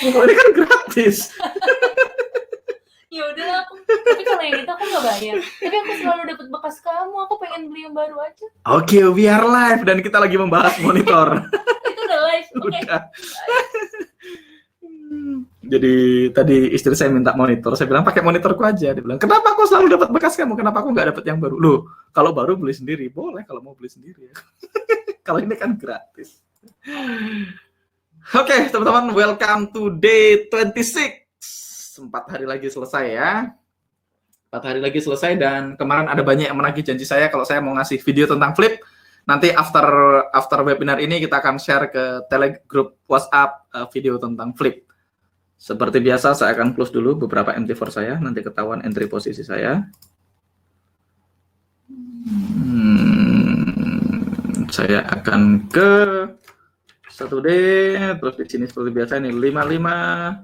Oh, ini kan gratis. Ya udah tapi kalau yang itu aku nggak bayar. Tapi aku selalu dapat bekas kamu. Aku pengen beli yang baru aja. Oke, we are live dan kita lagi membahas monitor. Itu udah live. Oke. Udah. Jadi tadi istri saya minta monitor, saya bilang pakai monitorku aja. Dia bilang, kenapa aku selalu dapat bekas kamu? Kenapa aku nggak dapat yang baru? Loh, kalau baru beli sendiri boleh, kalau mau beli sendiri. Kalau ini kan gratis. Oke, teman-teman, welcome to day 26. 4 hari lagi selesai ya. 4 hari lagi selesai dan kemarin ada banyak yang menagih janji saya kalau saya mau ngasih video tentang flip. Nanti after webinar ini kita akan share ke Telegram WhatsApp video tentang flip. Seperti biasa saya akan close dulu beberapa MT4 saya, nanti ketahuan entry posisi saya. Saya akan ke 1D, terus di sini seperti biasa ini 55.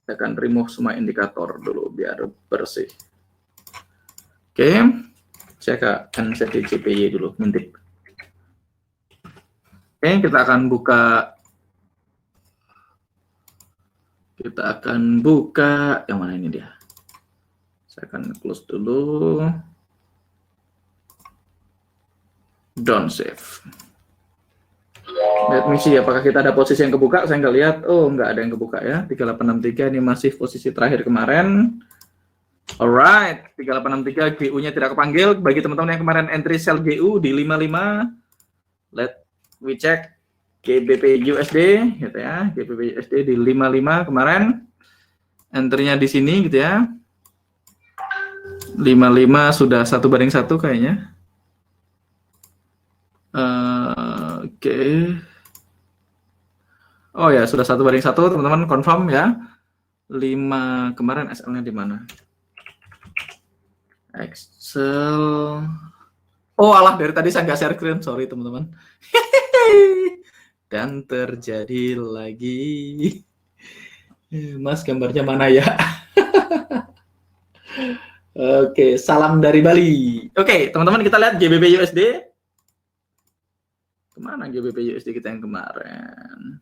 Saya akan remove semua indikator dulu biar bersih. Oke, saya akan set di CPY dulu, ngintip. Oke, kita akan buka yang mana ini dia. Saya akan close dulu. Don't save. Let me see apakah kita ada posisi yang kebuka. Saya nggak lihat. Oh, nggak ada yang kebuka ya. 3863 ini masih posisi terakhir kemarin. Alright, 3863 GU-nya tidak kepanggil. Bagi teman-teman yang kemarin entry sell GU di 55, let we check GBP USD gitu ya. GBP USD di 55 kemarin. Entry-nya di sini gitu ya. 55 sudah 1:1 kayaknya. Oke. Oh ya, sudah 1:1 teman-teman, confirm ya. 5 kemarin SL-nya di mana? Excel. Oh alah, dari tadi saya nggak share screen, sorry teman-teman. Dan terjadi lagi. Mas, gambarnya mana ya? Oke, salam dari Bali. Oke, teman-teman kita lihat GBP USD. Kemana GBP USD kita yang kemarin?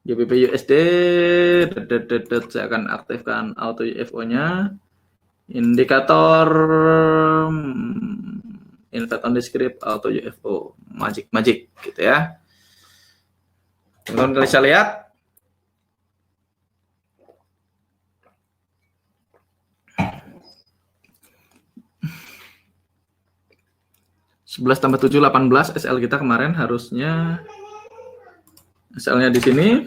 GBP USD, saya akan aktifkan auto UFO-nya. Indikator invert on the script auto UFO magic gitu ya. Teman-teman bisa lihat. Sebelas tambah 7 18 SL kita kemarin harusnya SL-nya di sini.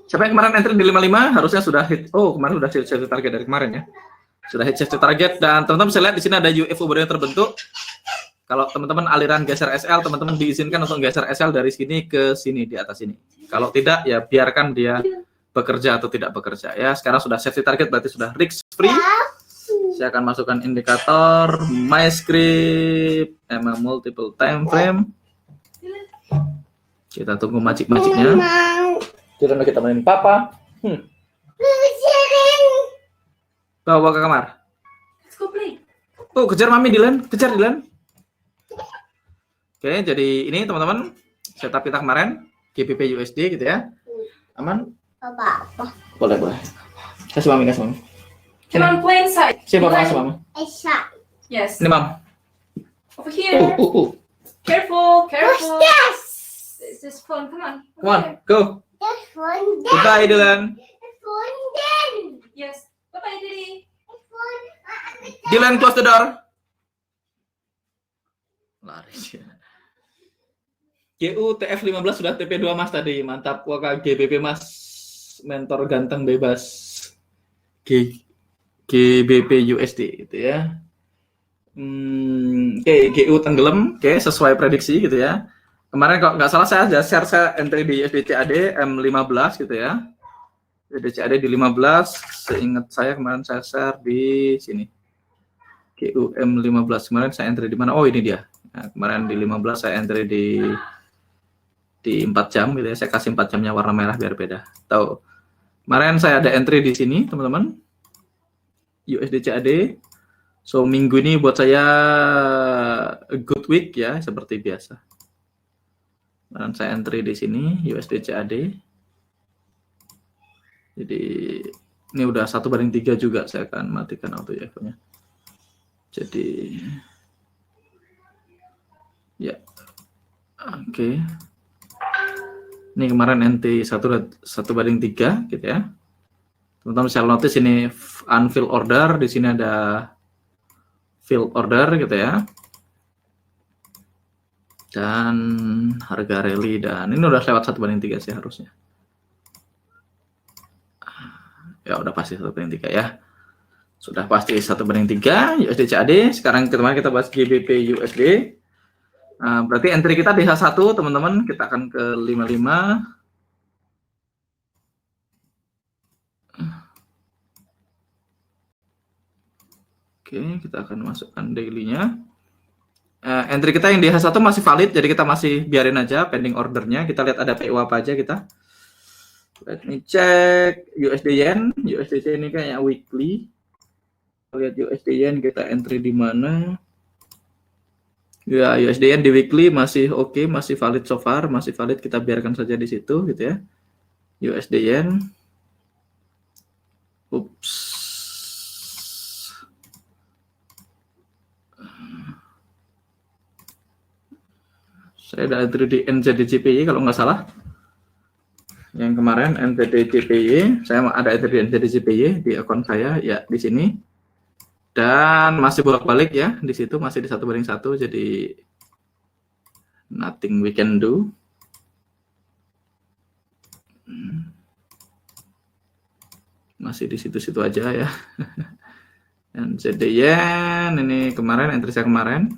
Siapa yang kemarin entry di 55 harusnya sudah hit. Oh, kemarin sudah hit safety target dari kemarin ya. Sudah hit safety target dan teman-teman bisa lihat di sini ada UFO baru yang terbentuk. Kalau teman-teman aliran geser SL, teman-teman diizinkan untuk geser SL dari sini ke sini di atas ini. Kalau tidak ya biarkan dia bekerja atau tidak bekerja ya. Sekarang sudah safety target berarti sudah risk free. Saya akan masukkan indikator my script multiple time frame. Kita tunggu magic-magicnya. Kita mainin papa. Bawa ke kamar. Let's go play. Oh, kejar mami Dilan, kejar Dilan. Oke, jadi ini teman-teman setup kita kemarin GBP USD gitu ya. Aman? Apa? Boleh. Kasih mami. Come on, play inside. Siapa kasih mami? Esa. Yes. Ini mam. Over here. Careful. It's just fun. Come on. Come on, go. That's fun. Goodbye Dilan. That's fun then. Yes. Bye-bye, Daddy. That's fun. Dilan close the door. Lari dia. GU TF15 sudah TP2 Mas tadi. Mantap. Wah, GBP Mas. Mentor ganteng bebas. GBP USD gitu ya. Oke, GU tenggelam. Oke, sesuai prediksi gitu ya. Kemarin kalau nggak salah saya ada share entry di USD-CAD M15 gitu ya. USD-CAD di 15. Seingat saya kemarin saya share di sini. GU M15 kemarin saya entry di mana? Oh, ini dia. Nah, kemarin di 15 saya entry di 4 jam gitu ya. Saya kasih 4 jamnya warna merah biar beda. Tahu. Kemarin saya ada entry di sini, teman-teman. USD-CAD. So, minggu ini buat saya a good week ya, seperti biasa. Dan saya entry di sini, USD-CAD. Jadi ini udah 1/3 juga, saya akan matikan auto echo-nya. Jadi ya, oke. Ini kemarin NT 1/3 gitu ya. Teman-teman bisa notice ini unfilled order, di sini ada filled order gitu ya. Dan harga rally, dan ini udah lewat 1/3 sih harusnya. Ya udah pasti 1/3 ya. Sudah pasti 1/3 USD CAD. Sekarang kita bahas GBP USD. Berarti entry kita di H1 teman-teman, kita akan ke 55. Oke, kita akan masukkan daily-nya. Entry kita yang di H1 masih valid, jadi kita masih biarin aja pending ordernya. Kita lihat ada PO apa aja kita. Let me check USD Yen. USD ini kayaknya weekly. Lihat USD Yen kita entry di mana? Ya, USD Yen di weekly masih oke, masih valid so far, masih valid, kita biarkan saja di situ gitu ya. USD Yen. Ups. Saya ada entry di NZD-JPY kalau nggak salah. Yang kemarin NZD-JPY, saya ada entry di NZD-JPY di akun saya ya di sini. Dan masih bolak-balik ya, di situ masih di 1/1, jadi nothing we can do. Masih di situ-situ aja ya. NZD Yen, ini kemarin entry saya kemarin.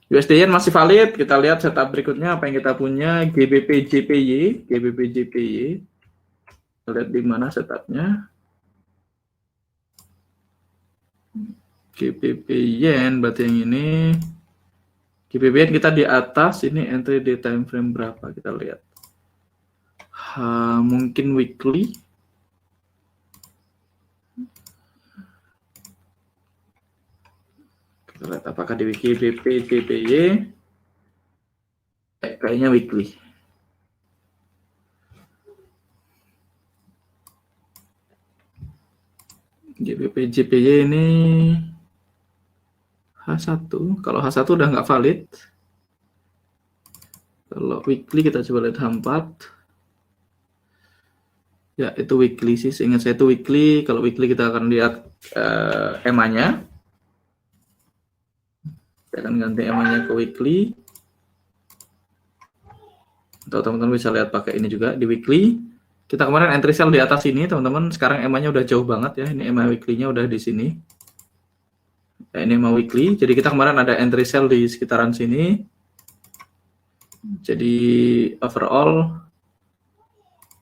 USD Yen masih valid, kita lihat setup berikutnya apa yang kita punya, GBP JPY, GBP JPY. Kita lihat di mana setupnya. GBP Yen berarti yang ini. GBP Yen kita di atas, ini entry di time frame berapa kita lihat. Mungkin weekly. Kita lihat apakah di GBP JPY. Kayaknya weekly. GBP JPY ini H1. Kalau H1 udah nggak valid. Kalau weekly kita coba lihat H4. Ya, itu weekly sih. Seingat saya itu weekly. Kalau weekly kita akan lihat EMA-nya. Saya akan ganti EMA-nya ke weekly. Atau teman-teman bisa lihat pakai ini juga di weekly. Kita kemarin entry sell di atas ini, teman-teman. Sekarang EMA-nya udah jauh banget ya. Ini EMA weekly-nya udah di sini. Ya, ini EMA weekly. Jadi kita kemarin ada entry sell di sekitaran sini. Jadi overall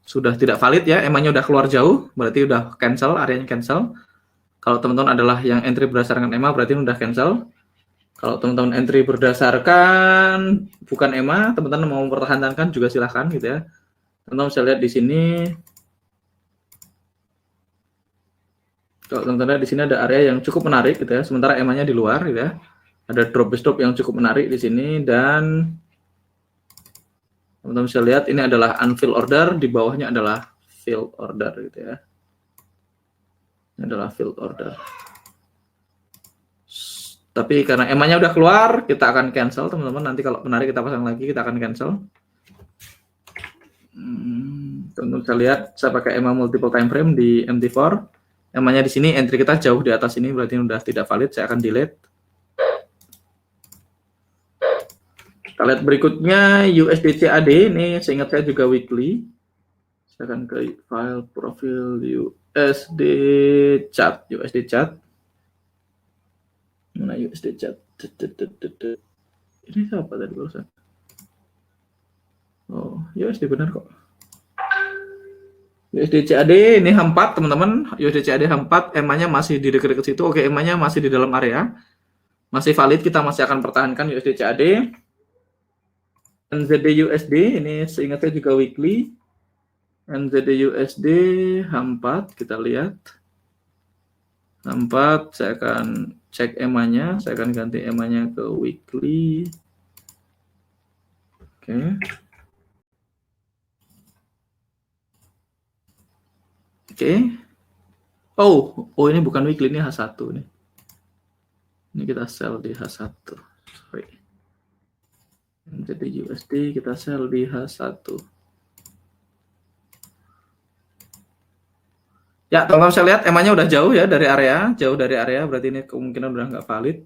sudah tidak valid ya. EMA-nya udah keluar jauh, berarti udah cancel, areanya cancel. Kalau teman-teman adalah yang entry berdasarkan EMA, berarti udah cancel. Kalau teman-teman entry berdasarkan bukan EMA, teman-teman mau mempertahankan juga silahkan gitu ya. Teman-teman bisa lihat di sini. Kalau teman-teman lihat di sini ada area yang cukup menarik gitu ya, sementara EMA-nya di luar gitu ya. Ada drop stop yang cukup menarik di sini, dan teman-teman bisa lihat ini adalah unfilled order, di bawahnya adalah filled order gitu ya. Ini adalah filled order. Tapi karena EMA-nya udah keluar, kita akan cancel teman-teman. Nanti kalau menarik kita pasang lagi, kita akan cancel. Teman-teman bisa lihat saya pakai EMA multiple time frame di MT4. EMA-nya di sini, entry kita jauh di atas ini, berarti sudah tidak valid. Saya akan delete. Kita lihat berikutnya USD CAD. Ini seingat saya juga weekly. Saya akan ke file profil USD chart. USD chart. Mana USD chart? Ini siapa tadi barusan? Oh, USD benar kok. USD CAD ini H4 teman-teman. USD CAD H4, EMA-nya masih di dekat-dekat situ. Oke, EMA-nya masih di dalam area. Masih valid, kita masih akan pertahankan USD CAD. NZD USD ini seingat saya juga weekly. NZD USD H4, kita lihat. H4, saya akan cek EMA-nya, saya akan ganti EMA-nya ke weekly. Oke. Oke. Oh, ini bukan weekly, ini H1 nih. Ini kita sell di H1. Sorry. Jadi USD kita sell di H1. Ya, teman-teman saya lihat EMA-nya udah jauh ya dari area, berarti ini kemungkinan udah nggak valid.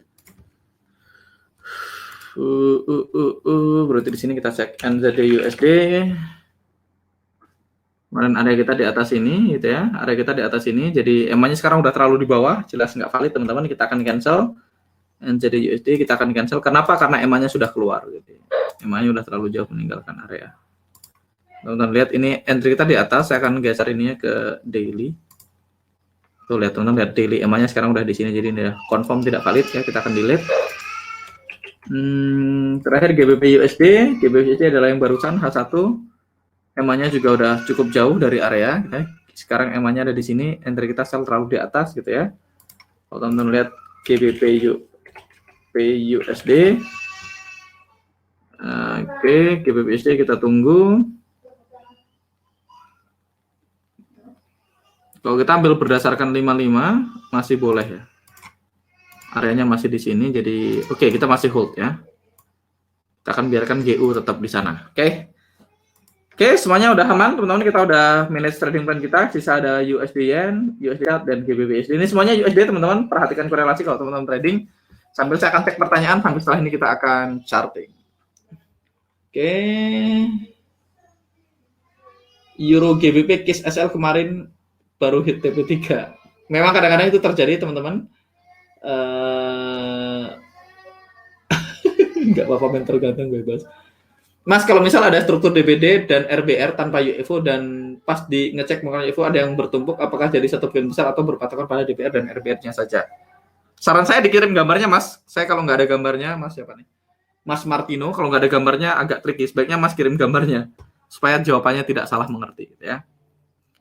Berarti di sini kita cek NZD USD. Kemarin area kita di atas ini, gitu ya. Area kita di atas ini, jadi EMA-nya sekarang udah terlalu di bawah, jelas nggak valid teman-teman. Kita akan cancel NZD USD, kita akan cancel. Kenapa? Karena EMA-nya sudah keluar. Gitu. EMA-nya udah terlalu jauh meninggalkan area. Teman-teman lihat ini entry kita di atas, saya akan geser ininya ke daily. Tuh lihat teman-teman, lihat daily EMA-nya sekarang udah di sini, jadi ini confirm tidak valid ya, kita akan delete. Terakhir GBP USD adalah yang barusan H1. EMA-nya juga udah cukup jauh dari area. Gitu ya. Sekarang EMA-nya ada di sini, entry kita sell terlalu di atas gitu ya. Kalau teman-teman lihat GBP USD, oke, GBP USD kita tunggu. Kalau kita ambil berdasarkan 55 masih boleh ya. Areanya masih di sini, jadi oke, kita masih hold ya. Kita akan biarkan GU tetap di sana. Oke, semuanya udah aman, teman-teman. Kita udah manage trading plan kita. Sisa ada USD Yen, USD CAD, dan GBP USD. Ini semuanya USD, teman-teman. Perhatikan korelasi kalau teman-teman trading. Sambil saya akan tag pertanyaan, sambil setelah ini kita akan charting. Oke. Euro GBP Kiss SL kemarin baru hit TP3. Memang kadang-kadang itu terjadi, teman-teman. Nggak apa-apa, mentor ganteng bebas. Mas, kalau misal ada struktur DBD dan RBR tanpa UFO dan pas di ngecek menggunakan UFO ada yang bertumpuk, apakah jadi satu poin besar atau berpatokan pada DBR dan RBR-nya saja? Saran saya dikirim gambarnya, Mas. Saya kalau nggak ada gambarnya, Mas siapa nih? Mas Martino, kalau nggak ada gambarnya agak tricky. Sebaiknya Mas kirim gambarnya supaya jawabannya tidak salah mengerti, gitu ya.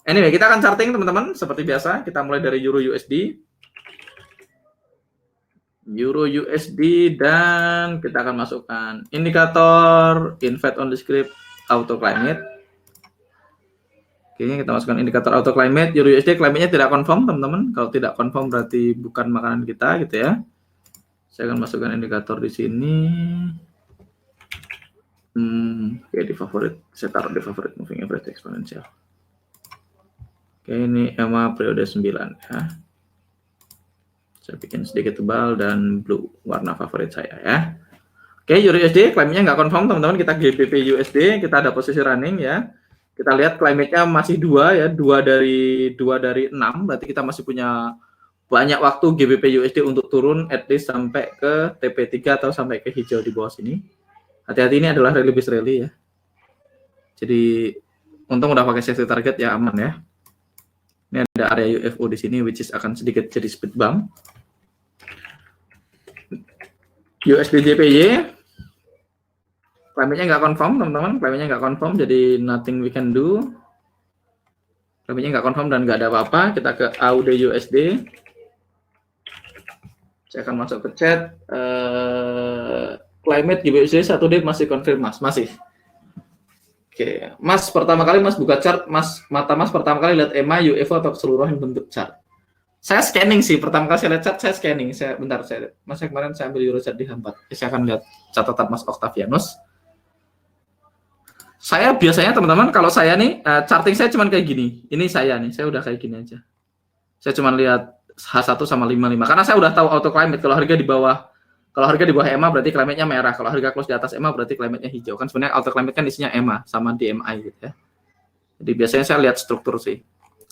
Anyway, kita akan charting, teman-teman. Seperti biasa, kita mulai dari Euro USD. Euro USD, dan kita akan masukkan indikator invert on the script auto climate. Oke, kita masukkan indikator auto climate. Euro USD climate-nya tidak confirm, teman-teman. Kalau tidak confirm berarti bukan makanan kita, gitu ya. Saya akan masukkan indikator di sini. Oke, di favorit, saya taruh di favorit moving average exponential. Oke, ini EMA periode 9 ya. Saya bikin sedikit tebal dan blue, warna favorit saya ya. Oke, Euro USD klaimnya nggak confirm, teman-teman. Kita GBP USD, kita ada posisi running ya. Kita lihat climate-nya masih 2 ya, 2 dari 6, berarti kita masih punya banyak waktu GBP USD untuk turun at least sampai ke TP3 atau sampai ke hijau di bawah sini. Hati-hati, ini adalah rally bis rally ya. Jadi untung udah pakai safety target ya, aman ya. Ini ada area UFO di sini, which is akan sedikit jadi speed bump. USD JPY, climate-nya nggak confirm, teman-teman. Climate-nya nggak confirm, jadi nothing we can do. Climate-nya nggak confirm dan nggak ada apa-apa. Kita ke AUD USD. Saya akan masuk ke chat. Climate USD 1D masih confirm, Mas? Masih. Oke, Mas pertama kali Mas buka chart, mata Mas pertama kali lihat EMA, UFO atau keseluruhan bentuk chart? Saya scanning sih, pertama kali saya lihat chart, saya scanning. Mas kemarin saya ambil Euro chart di H4. Saya akan lihat catatan Mas Octavianus. Saya biasanya teman-teman, kalau saya nih, charting saya cuma kayak gini. Ini saya nih, saya udah kayak gini aja. Saya cuma lihat H1 sama 55, karena saya udah tahu auto climate. Kalau harga di bawah EMA berarti climate-nya merah. Kalau harga close di atas EMA berarti climate-nya hijau. Kan sebenarnya auto climate kan isinya EMA sama DMI gitu ya. Jadi biasanya saya lihat struktur sih.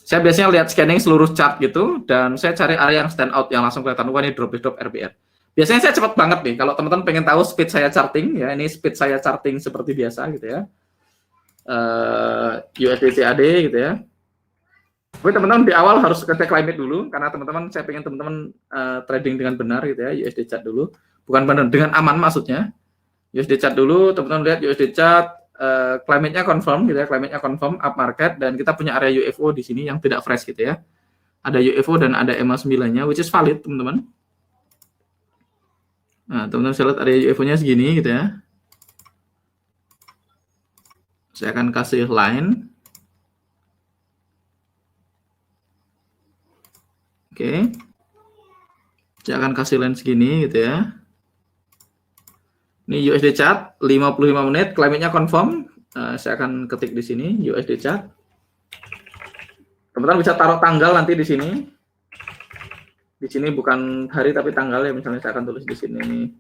Saya biasanya lihat scanning seluruh chart gitu, dan saya cari area yang stand out yang langsung kelihatan, wah ini drop RBR. Biasanya saya cepat banget nih, kalau teman-teman pengen tahu speed saya charting, ya ini speed saya charting seperti biasa gitu ya. USD CAD gitu ya. Tapi teman-teman di awal harus ngecek climate dulu, karena teman-teman, saya pengen teman-teman trading dengan benar gitu ya, USD chart dulu. Bukan benar, dengan aman maksudnya. USD chart dulu, teman-teman lihat USD chart, climate-nya confirm gitu ya, climate-nya confirm up market, dan kita punya area UFO di sini yang tidak fresh gitu ya. Ada UFO dan ada EMA 9-nya, which is valid, teman-teman. Nah, teman-teman saya lihat area UFO-nya segini gitu ya. Saya akan kasih line. Oke. Saya akan kasih line segini gitu ya. Ini USD chart 55 menit, climate-nya confirm. Saya akan ketik di sini USD chart. Teman-teman bisa taruh tanggal nanti di sini. Di sini bukan hari tapi tanggal ya. Misalnya saya akan tulis di sini.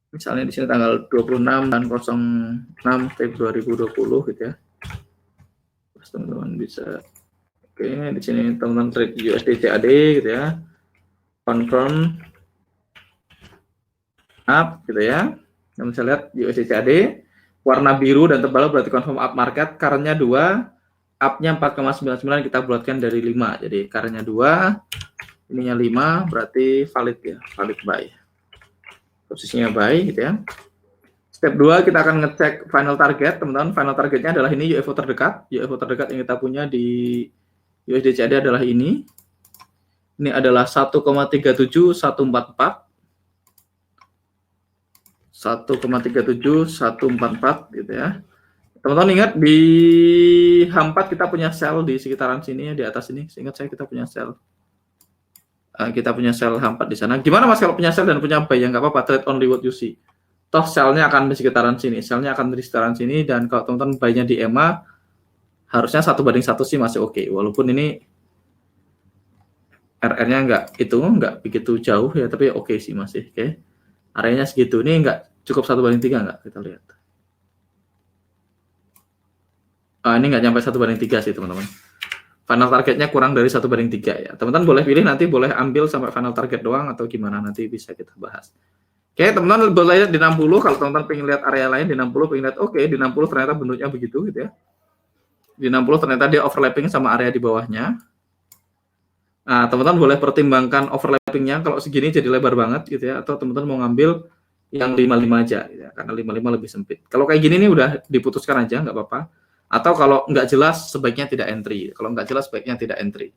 Misalnya di sini tanggal 26 dan 06 Februari 2020 gitu ya. Terus teman-teman bisa. Oke, di sini teman-teman trade USD CAD gitu ya. Confirm up gitu ya. Yang bisa lihat USD CAD warna biru dan tebal berarti confirm up market, current-nya 2, up-nya 4,99 kita bulatkan dari 5. Jadi current-nya 2, ininya 5 berarti valid ya, valid buy. Posisinya buy gitu ya. Step 2 kita akan ngecek final target, teman-teman. Final targetnya adalah ini UFO terdekat. UFO terdekat yang kita punya di USD CAD adalah ini. Ini adalah 1,37144. 1,37144 gitu ya. Teman-teman ingat di H4 kita punya sell di sekitaran sini ya, di atas ini. Seingat saya kita punya sell. Kita punya sell H4 di sana. Gimana Mas kalau punya sell dan punya buy? Yang nggak apa-apa, trade only what you see. Toh sell-nya akan di sekitaran sini. Sell-nya akan di sekitaran sini dan kalau teman-teman buy-nya di EMA harusnya 1:1 sih masih oke. Walaupun ini RR-nya nggak begitu jauh ya, tapi oke sih masih oke. Areanya segitu. Ini nggak cukup 1/3 nggak? Kita lihat. Ini nggak nyampe 1/3 sih teman-teman. Final targetnya kurang dari 1/3 ya. Teman-teman boleh pilih nanti, boleh ambil sampai final target doang atau gimana, nanti bisa kita bahas. Oke, teman-teman boleh lihat di 60. Kalau teman-teman pengen lihat area lain di 60, pengen lihat oke, di 60 ternyata bentuknya begitu gitu ya. Di 60 ternyata dia overlapping sama area di bawahnya. Nah, teman-teman boleh pertimbangkan overlappingnya kalau segini jadi lebar banget gitu ya, atau teman-teman mau ngambil yang 55 aja ya, karena 55 lebih sempit. Kalau kayak gini nih udah diputuskan aja, nggak apa-apa. Atau kalau nggak jelas sebaiknya tidak entry. Kalau nggak jelas sebaiknya tidak entry.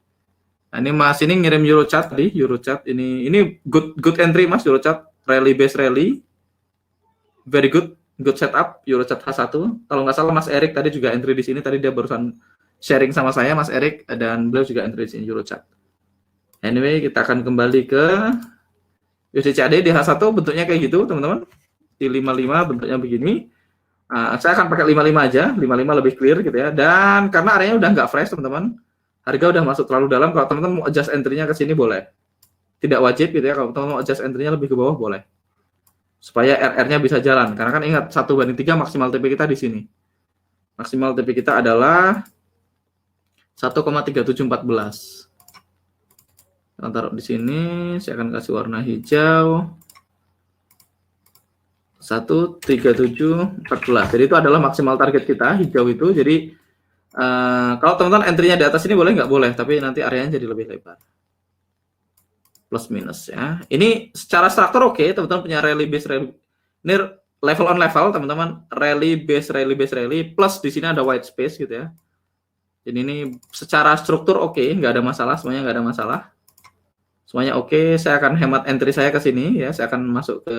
Nah, ini Mas ini ngirim Eurochart tadi, Eurochart ini good entry Mas, Eurochart rally base rally. Very good setup Eurochart H1. Kalau nggak salah Mas Erik tadi juga entry di sini, tadi dia barusan sharing sama saya Mas Erik, dan beliau juga entry di sini Eurochart. Anyway, kita akan kembali ke USD CAD di H1 bentuknya kayak gitu, teman-teman. Di 55 bentuknya begini. Saya akan pakai 55 aja, 55 lebih clear gitu ya. Dan karena areanya udah nggak fresh, teman-teman. Harga udah masuk terlalu dalam, kalau teman-teman mau adjust entry-nya ke sini boleh. Tidak wajib gitu ya, kalau teman-teman mau adjust entry-nya lebih ke bawah boleh. Supaya RR-nya bisa jalan. Karena kan ingat 1/3 maksimal TP kita di sini. Maksimal TP kita adalah 1,3714. Kita taruh di sini, saya akan kasih warna hijau. 1,3714. Jadi itu adalah maksimal target kita, hijau itu. Jadi kalau teman-teman entry-nya di atas ini boleh nggak? Boleh, tapi nanti areanya jadi lebih lebar. Plus minus ya. Ini secara struktur oke, teman-teman punya rally base rally. Ini level on level, teman-teman. Rally base rally plus di sini ada white space gitu ya. Jadi ini secara struktur oke, nggak ada masalah, semuanya nggak ada masalah. Semuanya oke, saya akan hemat entry saya ke sini ya, saya akan masuk ke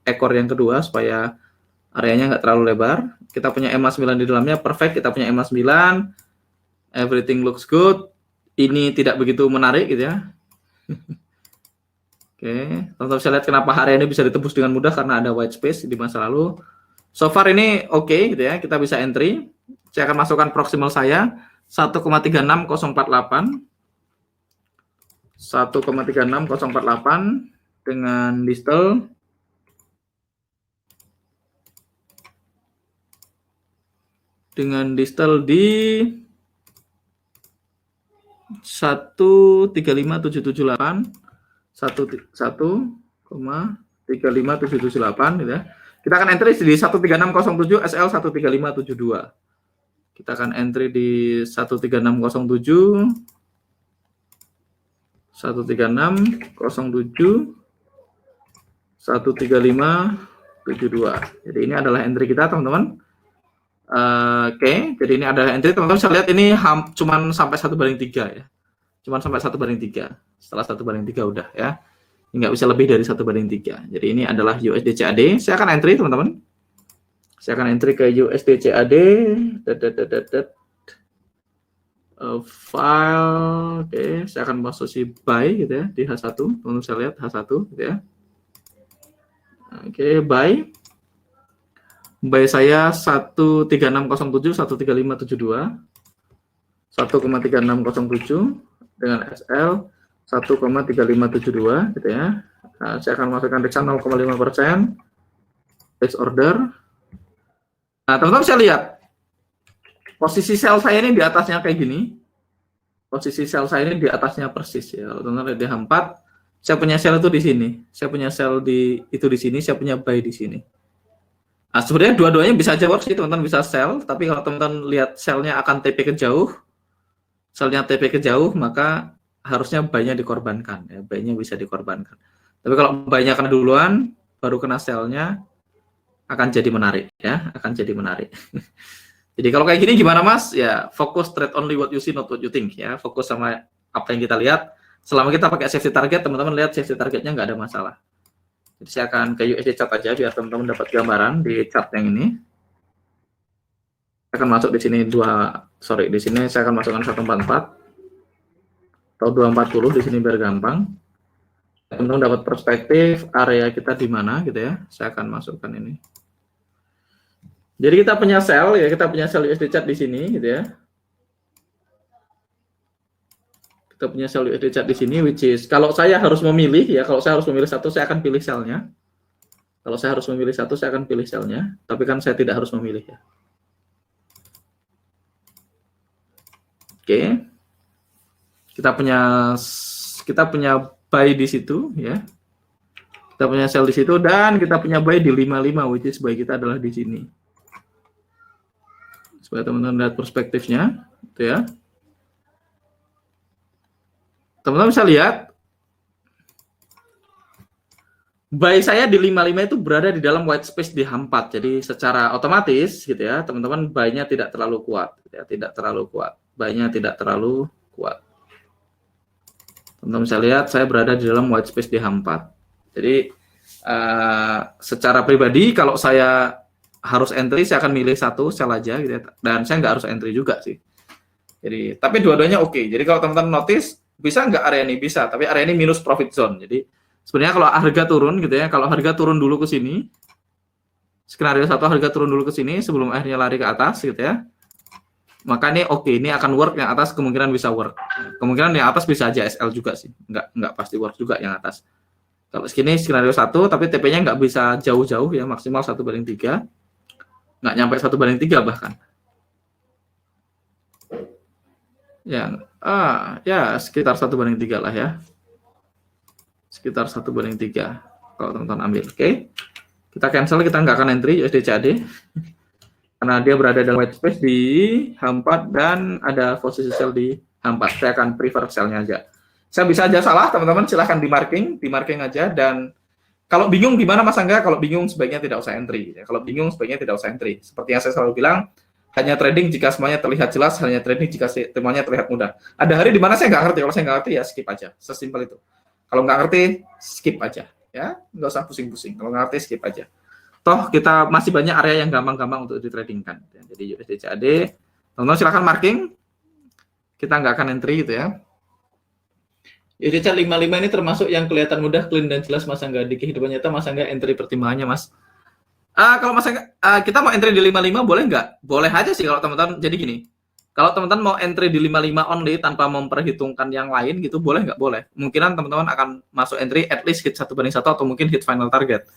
ekor yang kedua supaya areanya nggak terlalu lebar. Kita punya EMA 9 di dalamnya, perfect, kita punya EMA 9, everything looks good. Ini tidak begitu menarik gitu ya. Oke, teman-teman bisa lihat kenapa area ini bisa ditembus dengan mudah karena ada white space di masa lalu. So far ini oke gitu ya, kita bisa entry. Saya akan masukkan proximal saya 1,36048. 1,36048 dengan distal di 1,35778 1,35778 gitu ya. Kita akan entry di 13607 SL 13572. Kita akan entry di 13607 13607 13572. Jadi ini adalah entry kita, teman-teman. Oke, jadi ini adalah entry, teman-teman bisa lihat ini cuman sampai 1/3 ya. Cuman sampai 1/3. Setelah 1/3 udah ya. Nggak bisa lebih dari 1/3. Jadi ini adalah USD CAD. Saya akan entry, teman-teman. Saya akan entry ke USD CAD. file, oke, saya akan masuk si buy gitu ya di H1, teman-teman bisa lihat H1 gitu ya. Oke, buy saya 13607, 13572, 1,3607 dengan SL 1,3572 gitu ya. Nah, saya akan masukkan reksa 0,5%, place order. Nah, teman-teman bisa lihat posisi sel saya ini di atasnya kayak gini. Posisi sel saya ini di atasnya persis ya. Kalau teman-teman lihat di H4, saya punya sel itu di sini. Saya punya sel di sini, saya punya buy di sini. Nah, sebenarnya dua-duanya bisa aja work sih, teman-teman bisa sell, tapi kalau teman-teman lihat selnya akan TP ke jauh, maka harusnya buy-nya dikorbankan ya, buy-nya bisa dikorbankan. Tapi kalau buy-nya kena duluan, baru kena selnya, akan jadi menarik ya, akan jadi menarik. Jadi kalau kayak gini gimana Mas? Ya fokus trade only what you see, not what you think ya. Fokus sama apa yang kita lihat. Selama kita pakai safety target, teman-teman lihat safety targetnya nggak ada masalah. Jadi saya akan ke USD chart aja biar teman-teman dapat gambaran di chart yang ini. Saya akan masuk di sini di sini saya akan masukkan 144 atau 240 di sini biar gampang. Teman-teman dapat perspektif area kita di mana gitu ya. Saya akan masukkan ini. Jadi kita punya sell ya, kita punya sell USD chart di sini gitu ya. Kita punya sell USD chart di sini, which is kalau saya harus memilih ya, kalau saya harus memilih satu, saya akan pilih sell-nya. Kalau saya harus memilih satu, saya akan pilih sell-nya. Tapi kan saya tidak harus memilih ya. Oke. Kita punya buy di situ ya. Kita punya sell di situ dan kita punya buy di 55, which is buy kita adalah di sini. Supaya teman-teman lihat perspektifnya, gitu ya. Teman-teman bisa lihat, buy saya di 55 itu berada di dalam white space di H4. Jadi secara otomatis, gitu ya, teman-teman buy-nya tidak terlalu kuat, gitu ya, tidak terlalu kuat. Buy-nya tidak terlalu kuat. Teman-teman bisa lihat, saya berada di dalam white space di H4. Jadi secara pribadi, kalau saya harus entry, saya akan milih satu sell aja gitu ya. Dan saya nggak harus entry juga sih. Jadi, tapi dua-duanya oke. Jadi kalau teman-teman notice, bisa nggak area ini? Bisa, tapi area ini minus profit zone. Jadi sebenarnya kalau harga turun gitu ya, kalau harga turun dulu ke sini, skenario satu harga turun dulu ke sini sebelum akhirnya lari ke atas gitu ya. Maka ini oke, ini akan work, yang atas kemungkinan bisa work. Kemungkinan yang atas bisa aja SL juga sih. Nggak pasti work juga yang atas. Kalau segini skenario 1, tapi TP-nya nggak bisa jauh-jauh ya, maksimal 1/3. Nggak nyampe 1/3 bahkan. Ya sekitar 1/3 lah ya. Sekitar 1/3 kalau teman-teman ambil. Oke. Kita cancel, kita nggak akan entry USD CAD. Karena dia berada dalam white space di H4 dan ada posisi sell di H4. Saya akan prefer sell-nya aja. Saya bisa aja salah, teman-teman silahkan di marking aja. Dan kalau bingung gimana Mas Angga? Kalau bingung sebaiknya tidak usah entry. Kalau bingung sebaiknya tidak usah entry. Seperti yang saya selalu bilang, hanya trading jika semuanya terlihat jelas, hanya trading jika semuanya terlihat mudah. Ada hari di mana saya nggak ngerti. Kalau saya nggak ngerti ya skip aja. Sesimpel itu. Kalau nggak ngerti, skip aja. Ya, nggak usah pusing-pusing. Kalau nggak ngerti, skip aja. Toh kita masih banyak area yang gampang-gampang untuk ditradingkan. Jadi USD CAD, teman-teman silahkan marking. Kita nggak akan entry gitu ya. USD CAD 55 ini termasuk yang kelihatan mudah, clean dan jelas Mas Angga. Di kehidupan nyata Mas Angga entry pertimbangannya Mas. Kalau Mas Angga, kita mau entry di 55 boleh nggak? Boleh aja sih kalau teman-teman. Jadi gini, kalau teman-teman mau entry di 55 only tanpa memperhitungkan yang lain gitu, boleh nggak? Boleh. Mungkinan teman-teman akan masuk entry at least hit 1/1 atau mungkin hit final target.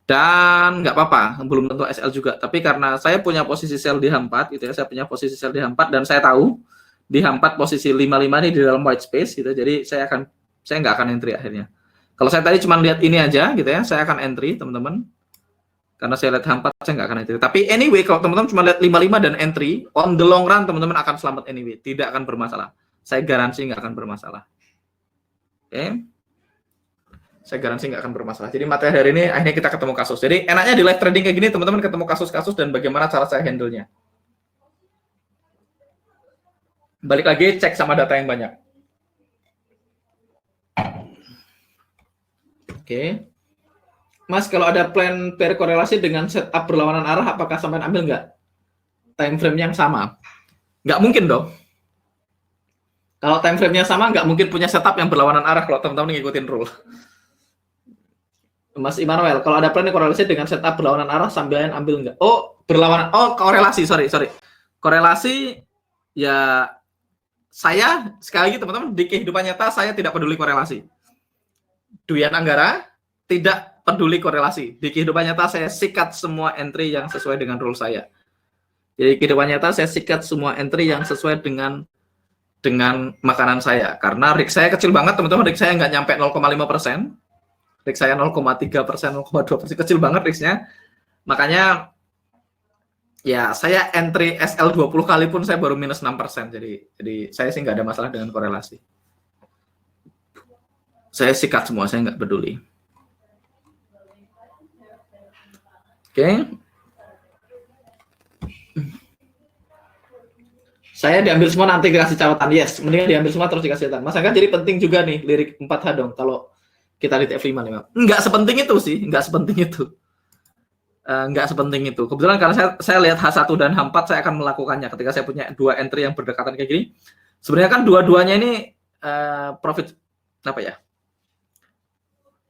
Dan nggak apa-apa, belum tentu SL juga. Tapi karena saya punya posisi sell di H4 gitu ya, saya punya posisi sell di H4 dan saya tahu di H4 posisi 55 ini di dalam white space gitu. Jadi saya nggak akan entry akhirnya. Kalau saya tadi cuma lihat ini aja gitu ya, saya akan entry teman-teman. Karena saya lihat H4 saya nggak akan entry. Tapi anyway kalau teman-teman cuma lihat 55 dan entry, on the long run teman-teman akan selamat anyway, tidak akan bermasalah. Saya garansi nggak akan bermasalah. Oke. Saya garansi nggak akan bermasalah. Jadi materi hari ini akhirnya kita ketemu kasus. Jadi enaknya di live trading kayak gini teman-teman ketemu kasus-kasus dan bagaimana cara saya handle-nya. Balik lagi cek sama data yang banyak. Oke. Mas, kalau ada plan pair korelasi dengan setup berlawanan arah, apakah sampai ambil nggak? Time frame yang sama? Nggak mungkin dong. Kalau time frame-nya sama, nggak mungkin punya setup yang berlawanan arah kalau teman-teman ngikutin rule. Mas Immanuel, kalau ada plan yang korelasi dengan setup berlawanan arah, sambilan ambil nggak? Oh, berlawanan. Oh, korelasi. Sorry. Korelasi, ya saya, sekali lagi teman-teman, di kehidupan nyata saya tidak peduli korelasi. Duyan Anggara, tidak peduli korelasi. Di kehidupan nyata saya sikat semua entry yang sesuai dengan rule saya. Jadi kehidupan nyata saya sikat semua entry yang sesuai dengan makanan saya. Karena rig saya kecil banget, teman-teman. Rig saya nggak nyampe 0,5%. Rig saya 0,3%, 0,2%, kecil banget rignya. Makanya ya saya entry SL 20 kali pun saya baru minus 6%. Jadi saya sih nggak ada masalah dengan korelasi. Saya sikat semua, saya nggak peduli. Oke. Saya diambil semua nanti dikasih catatan. Yes, mendingan diambil semua terus dikasih catatan. Mas Angga, jadi penting juga nih lirik 4H dong kalau kita di F5 5. Nggak sepenting itu sih, nggak sepenting itu. Nggak sepenting itu. Kebetulan karena saya lihat H1 dan H4 saya akan melakukannya ketika saya punya dua entry yang berdekatan kayak gini. Sebenarnya kan dua-duanya ini profit apa ya?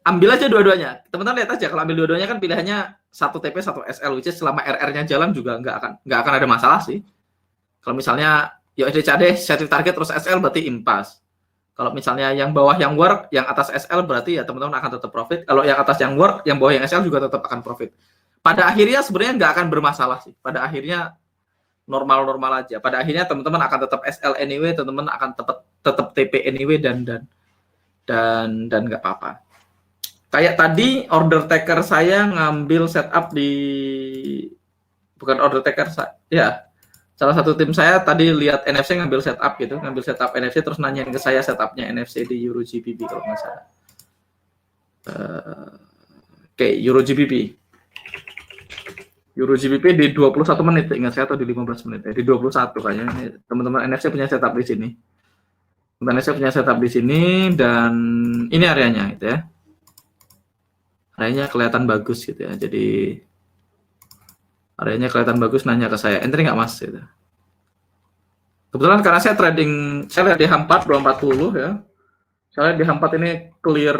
Ambil aja dua-duanya. Teman-teman lihat aja kalau ambil dua-duanya kan pilihannya 1 TP 1 SL, which is selama RR-nya jalan juga nggak akan ada masalah sih. Kalau misalnya USD CAD set target terus SL berarti impas. Kalau misalnya yang bawah yang work, yang atas SL berarti ya teman-teman akan tetap profit. Kalau yang atas yang work, yang bawah yang SL juga tetap akan profit. Pada akhirnya sebenarnya nggak akan bermasalah sih. Pada akhirnya normal-normal aja. Pada akhirnya teman-teman akan tetap SL anyway, teman-teman akan tetap TP anyway dan nggak apa-apa. Kayak tadi order taker saya ngambil setup di bukan order taker ya. Salah satu tim saya tadi lihat NFC ngambil setup gitu, ngambil setup NFC terus nanyain ke saya setupnya NFC di Euro GBP kalau nggak salah. Oke, Euro GBP. Euro GBP di 21 menit, ingat saya atau di 15 menit ya, di 21 kayaknya. Teman-teman NFC punya setup di sini. Teman-teman NFC punya setup di sini dan ini areanya gitu ya. Areanya kelihatan bagus gitu ya. Jadi areanya kelihatan bagus, nanya ke saya, entry nggak mas? Gitu. Kebetulan karena saya trading, saya lihat di H4 240 ya. Saya lihat di H4 ini clear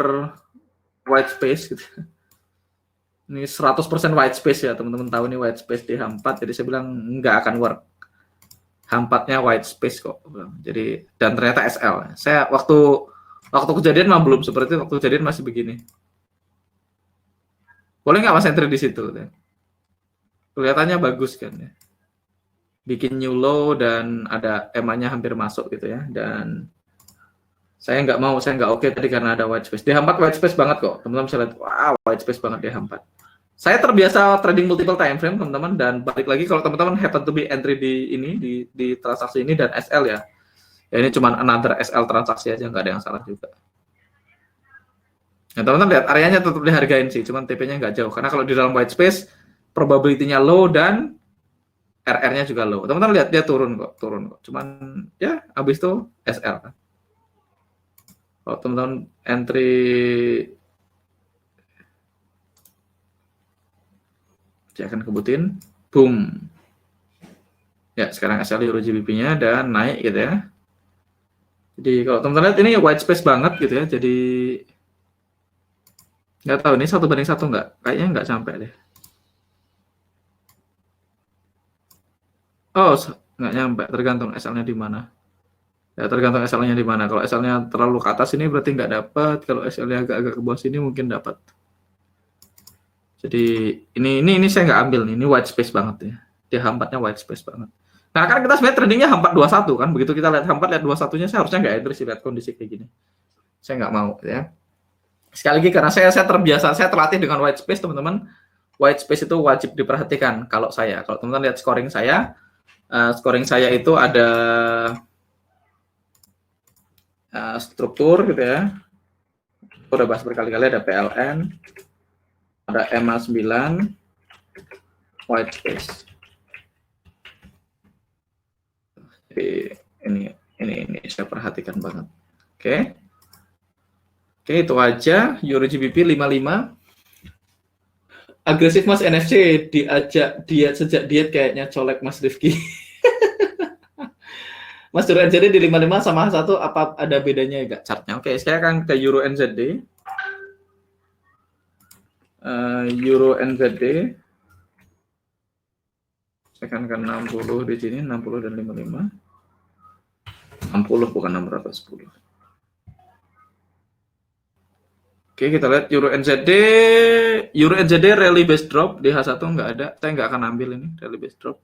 white space gitu. Ini 100% white space ya, teman-teman tahu ini white space di H4, jadi saya bilang nggak akan work. H4-nya white space kok. Jadi dan ternyata SL. Saya waktu kejadian mah belum seperti itu, waktu kejadian masih begini. Boleh nggak mas entry di situ? Kelihatannya bagus kan ya. Bikin new low dan ada EMA-nya hampir masuk gitu ya. Dan saya nggak oke tadi karena ada white space. Di H4 white space banget kok. Teman-teman bisa lihat, wow, white space banget di H4. Saya terbiasa trading multiple time frame teman-teman, dan balik lagi kalau teman-teman happen to be entry di transaksi ini dan SL ya. Ya ini cuma another SL transaksi aja, nggak ada yang salah juga. Nah, teman-teman lihat areanya tetap dihargain sih, cuman TP-nya nggak jauh. Karena kalau di dalam white space probability-nya low dan RR-nya juga low. Teman-teman lihat dia turun kok. Cuman ya habis itu SL kan. Kalau teman-teman entry saya akan kebutin, boom. Ya, sekarang SL Euro GBP-nya dan naik gitu ya. Jadi kalau teman-teman lihat ini white space banget gitu ya. Jadi nggak tahu ini 1:1 nggak? Kayaknya nggak sampai deh. Oh, nggak nyampe, tergantung SL-nya di mana. Ya, tergantung SL-nya di mana. Kalau SL-nya terlalu ke atas ini berarti nggak dapat. Kalau SL-nya agak-agak ke bawah sini mungkin dapat. Jadi ini saya nggak ambil nih. Ini white space banget ya. Di H4-nya white space banget. Nah, kan kita sebenarnya tradingnya H4 21 kan. Begitu kita lihat H4 lihat 21-nya, saya harusnya nggak entry sih lihat kondisi kayak gini. Saya nggak mau ya. Sekali lagi karena saya terbiasa, saya terlatih dengan white space, teman-teman. White space itu wajib diperhatikan kalau saya. Kalau teman-teman lihat scoring saya itu ada struktur gitu ya. Udah bahas berkali-kali, ada PLN, ada MA9, white space. Jadi ini saya perhatikan banget. Oke, itu aja. Euro GBP 55. Agresif Mas NFC, diajak diet sejak diet kayaknya colek Mas Rifki. Mas Euro NZD di 55 sama H1 apa ada bedanya enggak chartnya? Oke, saya akan ke Euro NZD. Euro NZD. Saya akan ke 60 di sini, 60 dan 55. 60 bukan 610. Oke, kita lihat Euro NZD. Euro NZD rally base drop di H1 nggak ada. Saya nggak akan ambil ini rally base drop.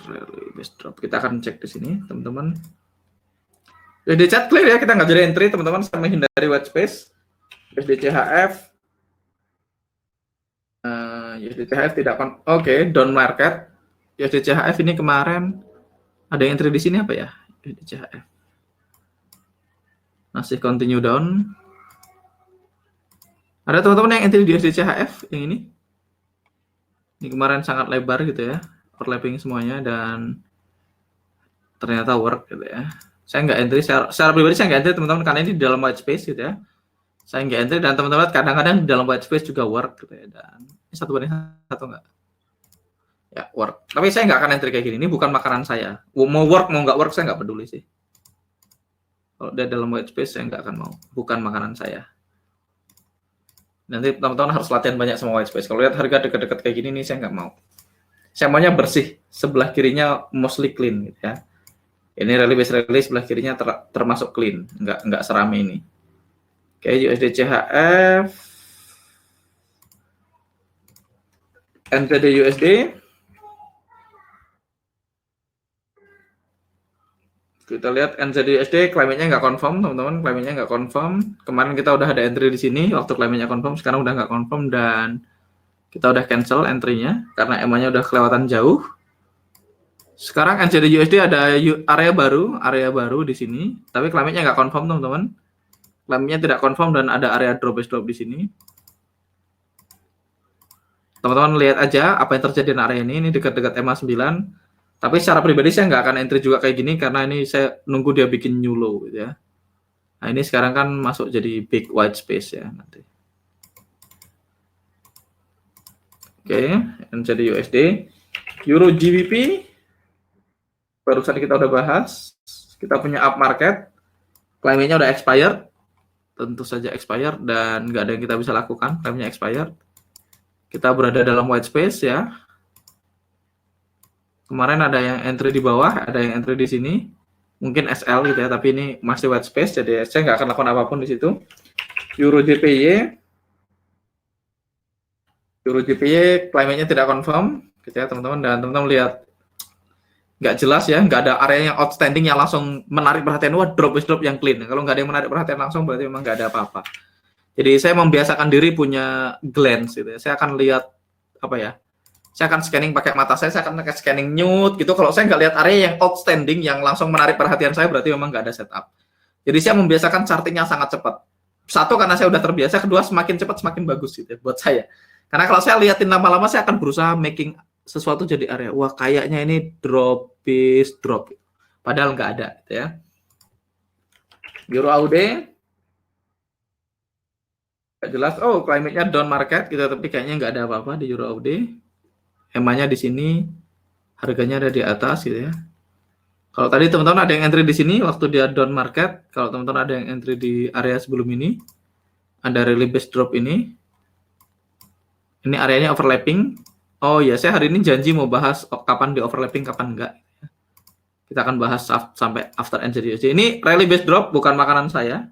Rally base drop. Kita akan cek di sini, teman-teman. Jadi chat clear ya, kita nggak jadi entry, teman-teman. Sama hindari white space. USD CHF. USD CHF tidak oke, down market. USD CHF ini kemarin ada yang entry di sini apa ya? USD CHF. Masih continue down. Ada teman-teman yang entry di USD CHF yang ini. Ini kemarin sangat lebar gitu ya, overlapping semuanya dan ternyata work gitu ya. Saya nggak entry, secara pribadi saya nggak entry teman-teman karena ini di dalam white space gitu ya. Saya nggak entry dan teman-teman kadang-kadang di dalam white space juga work gitu ya. Dan ini 1:1 nggak? Ya work. Tapi saya nggak akan entry kayak gini. Ini bukan makanan saya. Mau work mau nggak work saya nggak peduli sih. Kalau dia dalam white space saya nggak akan mau. Bukan makanan saya. Nanti teman-teman harus latihan banyak sama white space. Kalau lihat harga dekat-dekat kayak gini nih saya nggak mau. Saya maunya bersih. Sebelah kirinya mostly clean gitu ya. Ini rally base rally sebelah kirinya termasuk clean. Nggak serame ini. Oke, USD CHF. NZD USD. Kita lihat NZD USD claimnya nggak confirm, teman-teman. Claimnya nggak confirm. Kemarin kita udah ada entry di sini waktu claimnya confirm, sekarang udah nggak confirm dan kita udah cancel entry-nya karena EMA-nya udah kelewatan jauh. Sekarang NZD USD ada area baru di sini, tapi claimnya nggak confirm, teman-teman. Claimnya tidak confirm dan ada area drop di sini. Teman-teman lihat aja apa yang terjadi di area ini dekat-dekat EMA 9. Tapi secara pribadi saya nggak akan entry juga kayak gini karena ini saya nunggu dia bikin new low gitu ya. Nah ini sekarang kan masuk jadi big white space ya nanti. Oke, NZD USD, Euro GBP. Barusan kita udah bahas. Kita punya up market, claimnya udah expired, tentu saja expired dan nggak ada yang kita bisa lakukan, claimnya expired. Kita berada dalam white space ya. Kemarin ada yang entry di bawah, ada yang entry di sini. Mungkin SL gitu ya, tapi ini masih white space, jadi saya nggak akan lakukan apapun di situ. Euro JPY. Euro JPY claimnya tidak confirm, gitu ya teman-teman. Dan teman-teman lihat, nggak jelas ya, nggak ada area yang outstanding yang langsung menarik perhatian. Wah, drop yang clean. Kalau nggak ada yang menarik perhatian langsung, berarti memang nggak ada apa-apa. Jadi saya membiasakan diri punya glance gitu ya. Saya akan lihat, apa ya, saya akan scanning pakai mata saya akan pakai scanning nude gitu. Kalau saya nggak lihat area yang outstanding yang langsung menarik perhatian saya, berarti memang nggak ada setup. Jadi saya membiasakan chartingnya sangat cepat. Satu, karena saya udah terbiasa. Kedua, semakin cepat semakin bagus gitu ya, buat saya. Karena kalau saya liatin lama-lama, saya akan berusaha making sesuatu jadi area. Wah, kayaknya ini drop. Padahal nggak ada gitu ya. Euro AUD. Nggak jelas. Oh, climate-nya down market gitu, tapi kayaknya nggak ada apa-apa di Euro AUD. EMA-nya di sini, harganya ada di atas gitu ya. Kalau tadi teman-teman ada yang entry di sini waktu dia down market, kalau teman-teman ada yang entry di area sebelum ini, ada rally base drop ini. Ini areanya overlapping. Oh ya, saya hari ini janji mau bahas kapan di overlapping, kapan enggak. Kita akan bahas sampai after NZD. Ini rally base drop, bukan makanan saya.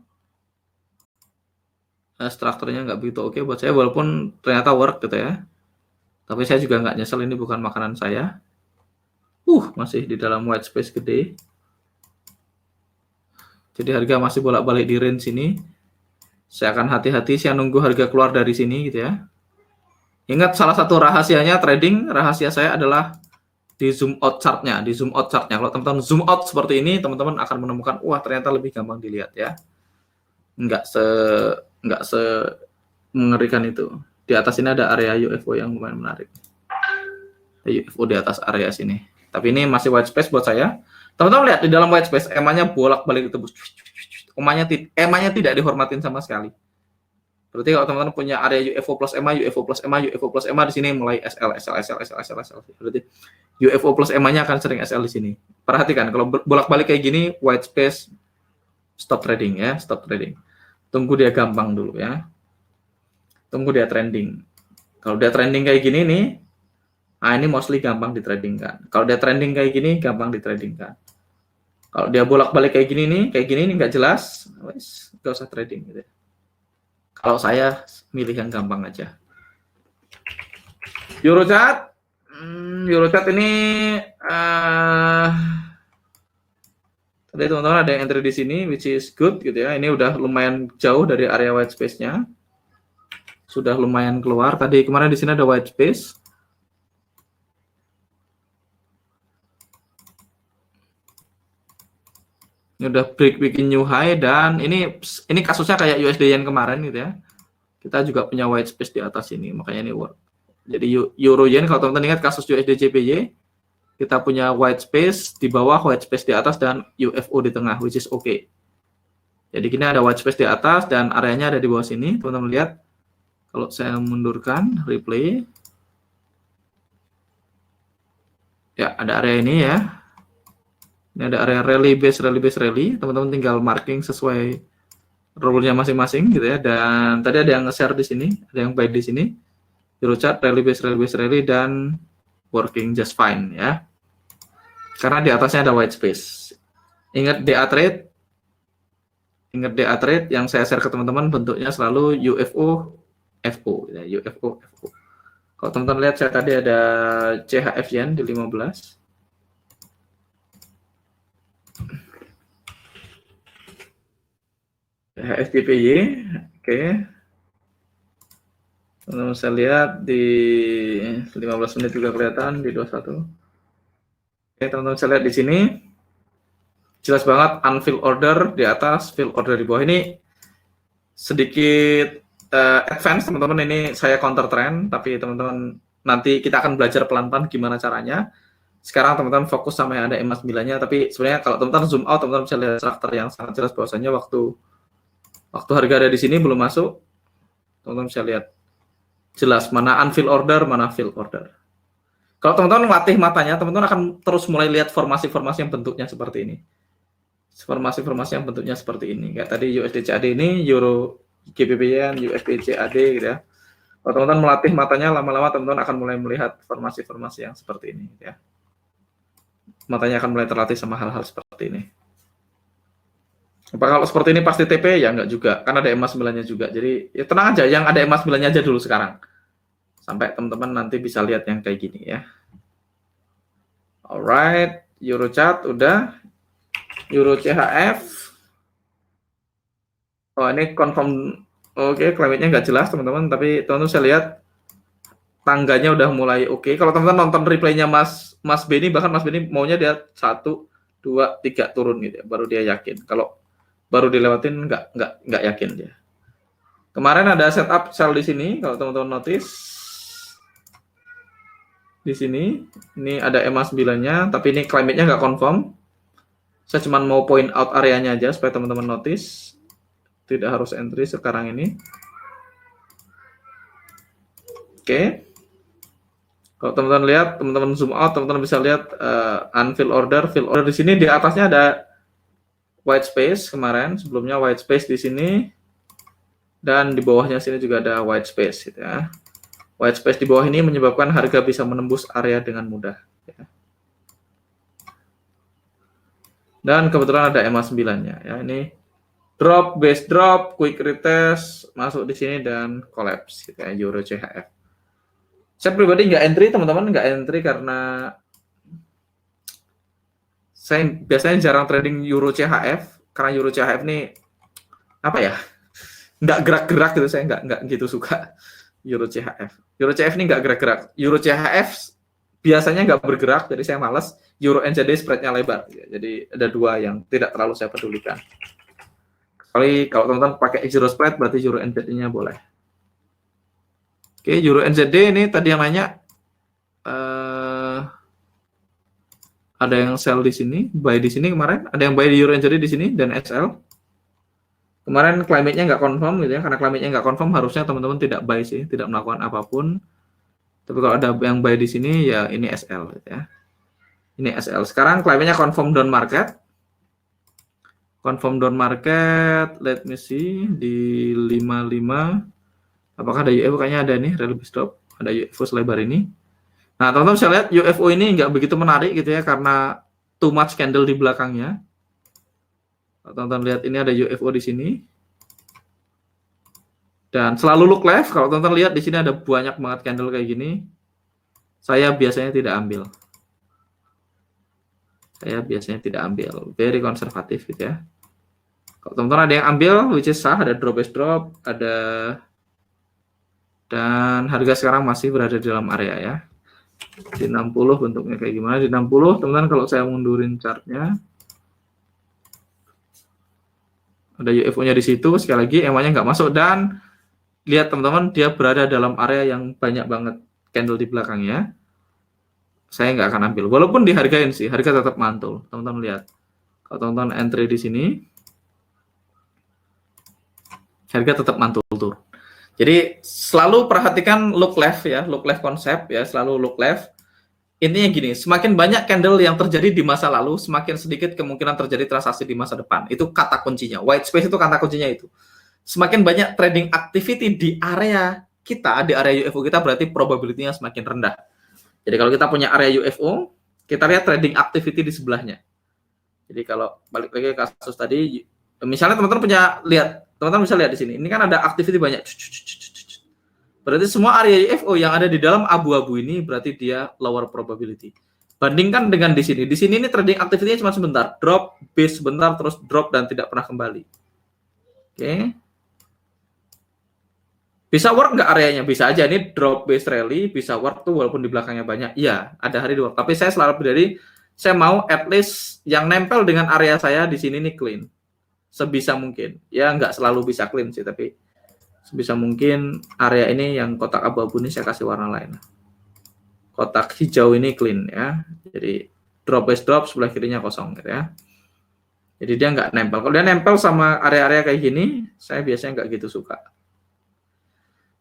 Strukturnya nggak begitu oke buat saya, walaupun ternyata work gitu ya. Tapi saya juga nggak nyesel, ini bukan makanan saya. Masih di dalam white space gede. Jadi harga masih bolak-balik di range ini. Saya akan hati-hati, saya nunggu harga keluar dari sini gitu ya. Ingat, salah satu rahasianya trading, rahasia saya adalah di zoom out chartnya. Kalau teman-teman zoom out seperti ini, teman-teman akan menemukan, wah ternyata lebih gampang dilihat ya. Nggak se mengerikan itu. Di atas ini ada area UFO yang lumayan menarik. UFO di atas area sini. Tapi ini masih white space buat saya. Teman-teman lihat di dalam white space, EMA-nya bolak-balik ditebus. EMA-nya tidak dihormatin sama sekali. Berarti kalau teman-teman punya area UFO plus EMA, UFO plus EMA, UFO plus EMA di sini mulai SL, SL, SL, SL, SL, SL. Berarti UFO plus EMA-nya akan sering SL di sini. Perhatikan kalau bolak-balik kayak gini, white space, stop trading ya, stop trading. Tunggu dia gampang dulu ya. Tunggu dia trending. Kalau dia trending kayak gini nih, ini mostly gampang di trading kan. Kalau dia trending kayak gini, gampang di trading kan. Kalau dia bolak-balik kayak gini nih nggak jelas, wes nggak usah trading gitu. Kalau saya milih yang gampang aja. Eurochat, Eurochat ini tadi teman-teman ada yang entry di sini, which is good gitu ya. Ini udah lumayan jauh dari area white space-nya, sudah lumayan keluar. Tadi kemarin di sini ada white space. Ini udah bikin new high dan ini kasusnya kayak USD Yen kemarin gitu ya. Kita juga punya white space di atas ini, makanya ini work. Jadi Euro Yen kalau teman-teman ingat kasus USD JPY, kita punya white space di bawah, white space di atas dan UFO di tengah, which is okay. Jadi kini ada white space di atas dan areanya ada di bawah sini. Teman-teman lihat kalau saya mundurkan replay. Ya, ada area ini ya. Ini ada area rally base rally. Teman-teman tinggal marking sesuai rule-nya masing-masing gitu ya. Dan tadi ada yang nge-share di sini, ada yang buy di sini. Eurochat rally base rally dan working just fine ya. Karena di atasnya ada white space. Ingat DA trade. Ingat DA trade yang saya share ke teman-teman bentuknya selalu UFO FO ya, UFO FO. Kalau teman-teman lihat saya tadi ada CHF Yen di 15. HFPPY, oke. Teman-teman saya lihat di 15 menit juga kelihatan di 21. Oke, teman-teman saya lihat di sini jelas banget unfilled order di atas, filled order di bawah. Ini sedikit advance teman-teman, ini saya counter trend, tapi teman-teman nanti kita akan belajar pelan-pelan gimana caranya. Sekarang teman-teman fokus sama yang ada EMA 9-nya, tapi sebenarnya kalau teman-teman zoom out, teman-teman bisa lihat struktur yang sangat jelas bahwasanya waktu harga ada di sini belum masuk, teman-teman bisa lihat jelas mana unfilled order, mana filled order. Kalau teman-teman latih matanya, teman-teman akan terus mulai lihat formasi-formasi yang bentuknya seperti ini. Formasi-formasi yang bentuknya seperti ini. Kayak tadi USD CAD ini, Euro GBP-yen, USD CAD gitu ya. Kalau teman-teman melatih matanya, lama-lama teman-teman akan mulai melihat formasi-formasi yang seperti ini ya. Matanya akan mulai terlatih sama hal-hal seperti ini. Apa kalau seperti ini pasti TP? Ya enggak juga, kan ada EMA 9-nya juga. Jadi ya tenang aja, yang ada EMA 9-nya aja dulu sekarang. Sampai teman-teman nanti bisa lihat yang kayak gini ya. Alright, Eurochat udah. Euro CHF. Oh, ini confirm. Oke, klimatnya nggak jelas teman-teman, tapi teman-teman saya lihat tangganya udah mulai oke. Kalau teman-teman nonton replaynya Mas Beni, bahkan Mas Beni maunya dia 1, 2, 3 turun gitu ya, baru dia yakin. Kalau baru dilewatin nggak yakin dia. Kemarin ada setup sell di sini, kalau teman-teman notice di sini, ini ada EMA 9-nya, tapi ini klimatnya nggak confirm. Saya cuma mau point out areanya aja supaya teman-teman notice. Tidak harus entry sekarang ini. Oke. Kalau teman-teman lihat, teman-teman zoom out, teman-teman bisa lihat unfilled order, filled order di sini, di atasnya ada white space kemarin, sebelumnya white space di sini, dan di bawahnya sini juga ada white space gitu ya. White space di bawah ini menyebabkan harga bisa menembus area dengan mudah ya. Dan kebetulan ada EMA 9-nya ya. Ini drop, base drop, quick retest masuk di sini dan collapse gitu ya, Euro CHF. Saya pribadi nggak entry, teman-teman nggak entry karena saya biasanya jarang trading Euro CHF karena Euro CHF ini apa ya, nggak gerak-gerak gitu, saya nggak gitu suka Euro CHF. Euro CHF ini nggak gerak-gerak. Euro CHF biasanya nggak bergerak, jadi saya malas. Euro NZD spreadnya lebar, jadi ada dua yang tidak terlalu saya pedulikan. Kali kalau teman-teman pakai zero spread, berarti Euro NZD-nya boleh. Oke, Euro NZD ini tadi yang nanya, ada yang sell di sini, buy di sini kemarin, ada yang buy di Euro NZD di sini dan SL. Kemarin climate-nya nggak confirm gitu ya, karena climate-nya nggak confirm harusnya teman-teman tidak buy sih, tidak melakukan apapun. Tapi kalau ada yang buy di sini ya ini SL gitu ya. Ini SL. Sekarang climate-nya confirm down market. Confirm down market, let me see di 55. Apakah ada UFO? Kayaknya ada nih, relative stop. Ada UFO selebar ini. Nah, teman-teman bisa lihat UFO ini nggak begitu menarik gitu ya, karena too much candle di belakangnya. Teman-teman lihat ini ada UFO di sini. Dan selalu look left. Kalau teman-teman lihat di sini ada banyak banget candle kayak gini. Saya biasanya tidak ambil. Very konservatif gitu ya. Kalau teman-teman ada yang ambil, which is sah, ada drop base drop, ada, dan harga sekarang masih berada di dalam area ya. Di 60 bentuknya kayak gimana? Di 60, teman-teman kalau saya mundurin chartnya, ada UFO-nya di situ, sekali lagi EMA-nya nggak masuk, dan lihat teman-teman, dia berada dalam area yang banyak banget candle di belakangnya. Saya nggak akan ambil, walaupun dihargain sih, harga tetap mantul. Teman-teman lihat, kalau teman-teman entry di sini, harga tetap mantul turun. Jadi selalu perhatikan look left ya, look left konsep ya, selalu look left. Intinya gini, semakin banyak candle yang terjadi di masa lalu, semakin sedikit kemungkinan terjadi transaksi di masa depan. Itu kata kuncinya. White space itu kata kuncinya itu. Semakin banyak trading activity di area kita, di area UFO kita, berarti probability-nya semakin rendah. Jadi kalau kita punya area UFO, kita lihat trading activity di sebelahnya. Jadi kalau balik lagi ke kasus tadi, misalnya teman-teman teman-teman bisa lihat di sini. Ini kan ada activity banyak. Berarti semua area UFO yang ada di dalam abu-abu ini berarti dia lower probability. Bandingkan dengan di sini. Di sini ini trading activity-nya cuma sebentar, drop, base sebentar, terus drop dan tidak pernah kembali. Oke. Bisa work nggak areanya? Bisa aja. Ini drop base rally, bisa work tuh walaupun di belakangnya banyak. Iya, ada hari di work. Tapi saya selalu berdiri, saya mau at least yang nempel dengan area saya di sini nih clean. Sebisa mungkin. Ya nggak selalu bisa clean sih, tapi sebisa mungkin area ini yang kotak abu-abu ini saya kasih warna lain. Kotak hijau ini clean ya. Jadi drop base drop, sebelah kirinya kosong gitu ya. Jadi dia nggak nempel. Kalau dia nempel sama area-area kayak gini, saya biasanya nggak gitu suka.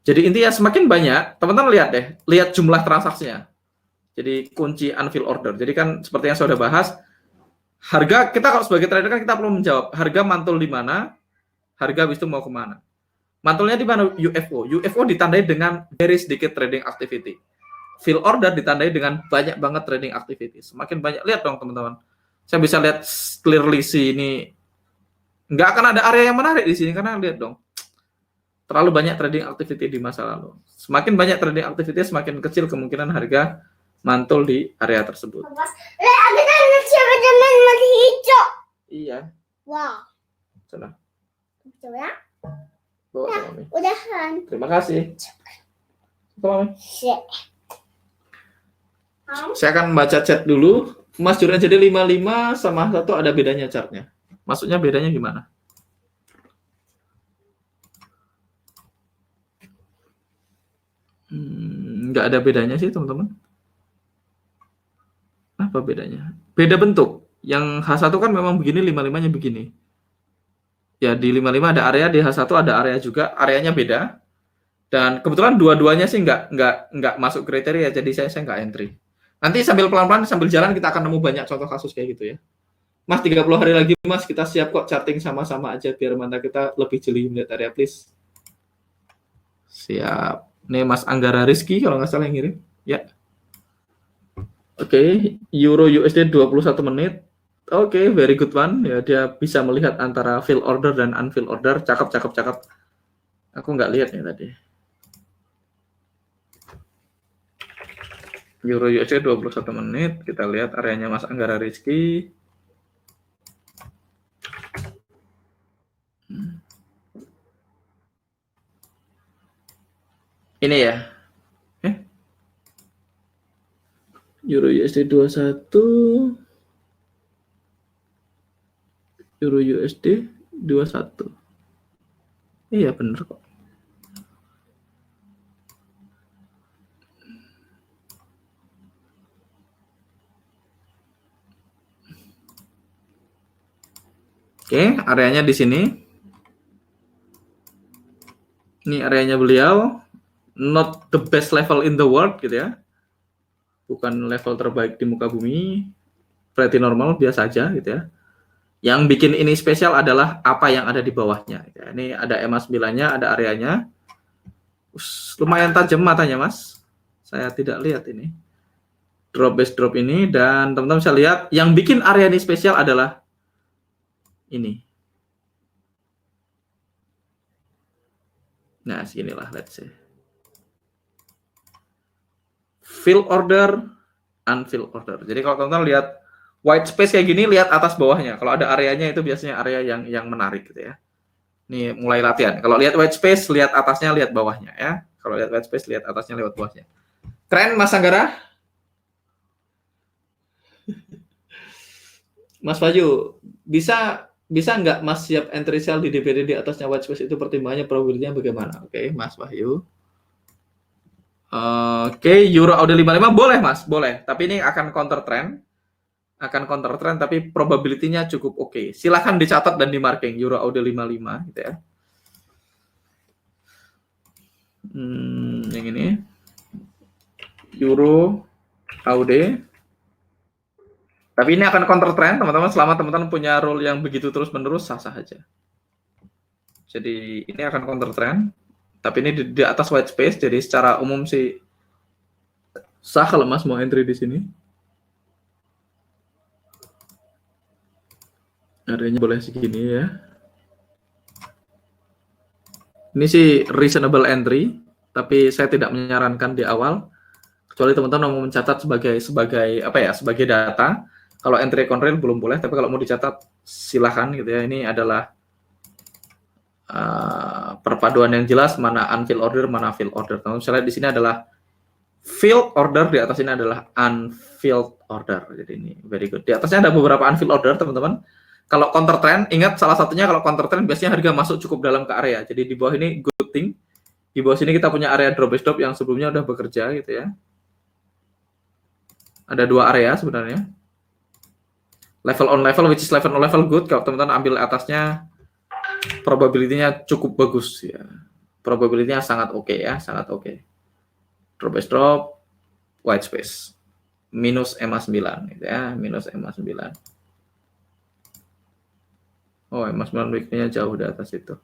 Jadi intinya semakin banyak, teman-teman lihat deh, lihat jumlah transaksinya. Jadi kunci unfill order. Jadi kan seperti yang saya sudah bahas, harga kita kalau sebagai trader kan kita perlu menjawab harga mantul di mana, harga habis itu mau kemana. Mantulnya di mana? UFO. UFO ditandai dengan very sedikit trading activity. Fill order ditandai dengan banyak banget trading activity. Semakin banyak, lihat dong teman-teman. Saya bisa lihat clearly ini nggak akan ada area yang menarik di sini karena lihat dong. Terlalu banyak trading activity di masa lalu. Semakin banyak trading activity, semakin kecil kemungkinan harga mantul di area tersebut. Iya. Wow. Sana. Coba. Bawa Nah, Mami. udahan. Terima kasih. Mami. Saya akan baca chat dulu. Mas Jurgen, jadi 55 sama 1 ada bedanya chartnya. Maksudnya bedanya gimana? Nggak ada bedanya sih teman-teman. Apa bedanya? Beda bentuk. Yang H1 kan memang begini, 55-nya begini. Ya di 55 ada area, di H1 ada area juga, areanya beda. Dan kebetulan dua-duanya sih nggak masuk kriteria, jadi saya nggak entry. Nanti sambil pelan-pelan, sambil jalan kita akan nemu banyak contoh kasus kayak gitu ya. Mas, 30 hari lagi Mas, kita siap kok charting sama-sama aja biar mata kita lebih jeli melihat area, please. Siap. Nih Mas Anggara Rizky kalau nggak salah yang ngirim. Ya. Oke, Euro USD 21 menit. Oke, very good one. Ya, dia bisa melihat antara fill order dan unfill order. Cakep. Aku nggak lihat nih tadi. Euro USD 21 menit. Kita lihat areanya Mas Anggara Rizky. Ini ya. Euro USD 21. Euro USD 21. Iya bener kok. Oke, areanya di sini. Ini areanya beliau, not the best level in the world gitu ya. Bukan level terbaik di muka bumi, pretty normal, biasa aja gitu ya. Yang bikin ini spesial adalah apa yang ada di bawahnya. Gitu ya. Ini ada EMA 9-nya, ada areanya. Lumayan tajam matanya, Mas. Saya tidak lihat ini. Drop base drop ini, dan teman-teman bisa lihat yang bikin area ini spesial adalah ini. Nah, seginilah, let's say. Fill order, unfill order. Jadi kalau teman-teman lihat white space kayak gini, lihat atas bawahnya. Kalau ada areanya itu biasanya area yang menarik gitu ya. Ini mulai latihan. Kalau lihat white space, lihat atasnya, lihat bawahnya ya. Kalau lihat white space, lihat atasnya, lewat bawahnya. Keren, Mas Anggara? Mas Bayu, bisa nggak Mas siap entry sell di DPD di atasnya white space, itu pertimbangannya probability-nya bagaimana? Oke, Mas Wahyu. Oke, Euro AUD 55 boleh Mas, boleh. Tapi ini akan counter trend. Tapi probability-nya cukup oke. Silakan dicatat dan di marking Euro AUD 55 gitu ya. Yang ini. Euro AUD. Tapi ini akan counter trend, teman-teman. Selama teman-teman punya rule yang begitu terus-menerus, sah-sah aja. Jadi ini akan counter trend. Tapi ini di atas white space, jadi secara umum sih sah kalau Mas mau entry di sini. Areanya boleh segini ya. Ini sih reasonable entry, tapi saya tidak menyarankan di awal. Kecuali teman-teman mau mencatat sebagai data. Kalau entry on rail belum boleh, tapi kalau mau dicatat silahkan gitu ya. Ini adalah perpaduan yang jelas, mana unfill order, mana fill order. Teman-teman bisa lihat di sini adalah filled order, di atas ini adalah unfilled order. Jadi ini very good. Di atasnya ada beberapa unfilled order, teman-teman. Kalau counter trend, ingat salah satunya kalau counter trend biasanya harga masuk cukup dalam ke area. Jadi di bawah ini good thing. Di bawah sini kita punya area drop base drop yang sebelumnya udah bekerja gitu ya. Ada dua area sebenarnya. Level on level, which is level on level good. Kalau teman-teman ambil atasnya, probability-nya cukup bagus ya. Probability-nya sangat oke ya, sangat oke. Drop base drop, white space. Minus EMA 9 gitu ya, minus EMA 9. Oh, EMA 9 weekly-nya jauh di atas itu.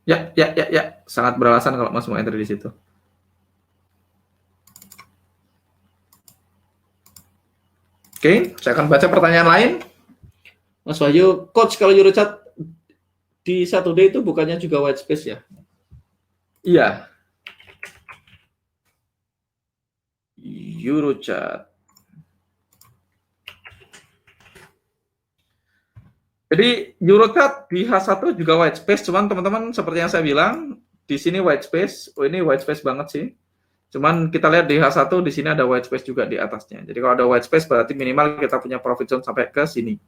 Ya, sangat beralasan kalau Mas mau enter di situ. Oke, saya akan baca pertanyaan lain. Mas Wahyu, coach kalau Eurochart di satu day itu bukannya juga white space ya? Iya. Eurochart. Jadi Eurochart di H1 juga white space, cuman teman-teman seperti yang saya bilang, di sini white space, oh ini white space banget sih. Cuman kita lihat di H1 di sini ada white space juga di atasnya. Jadi kalau ada white space berarti minimal kita punya profit zone sampai ke sini.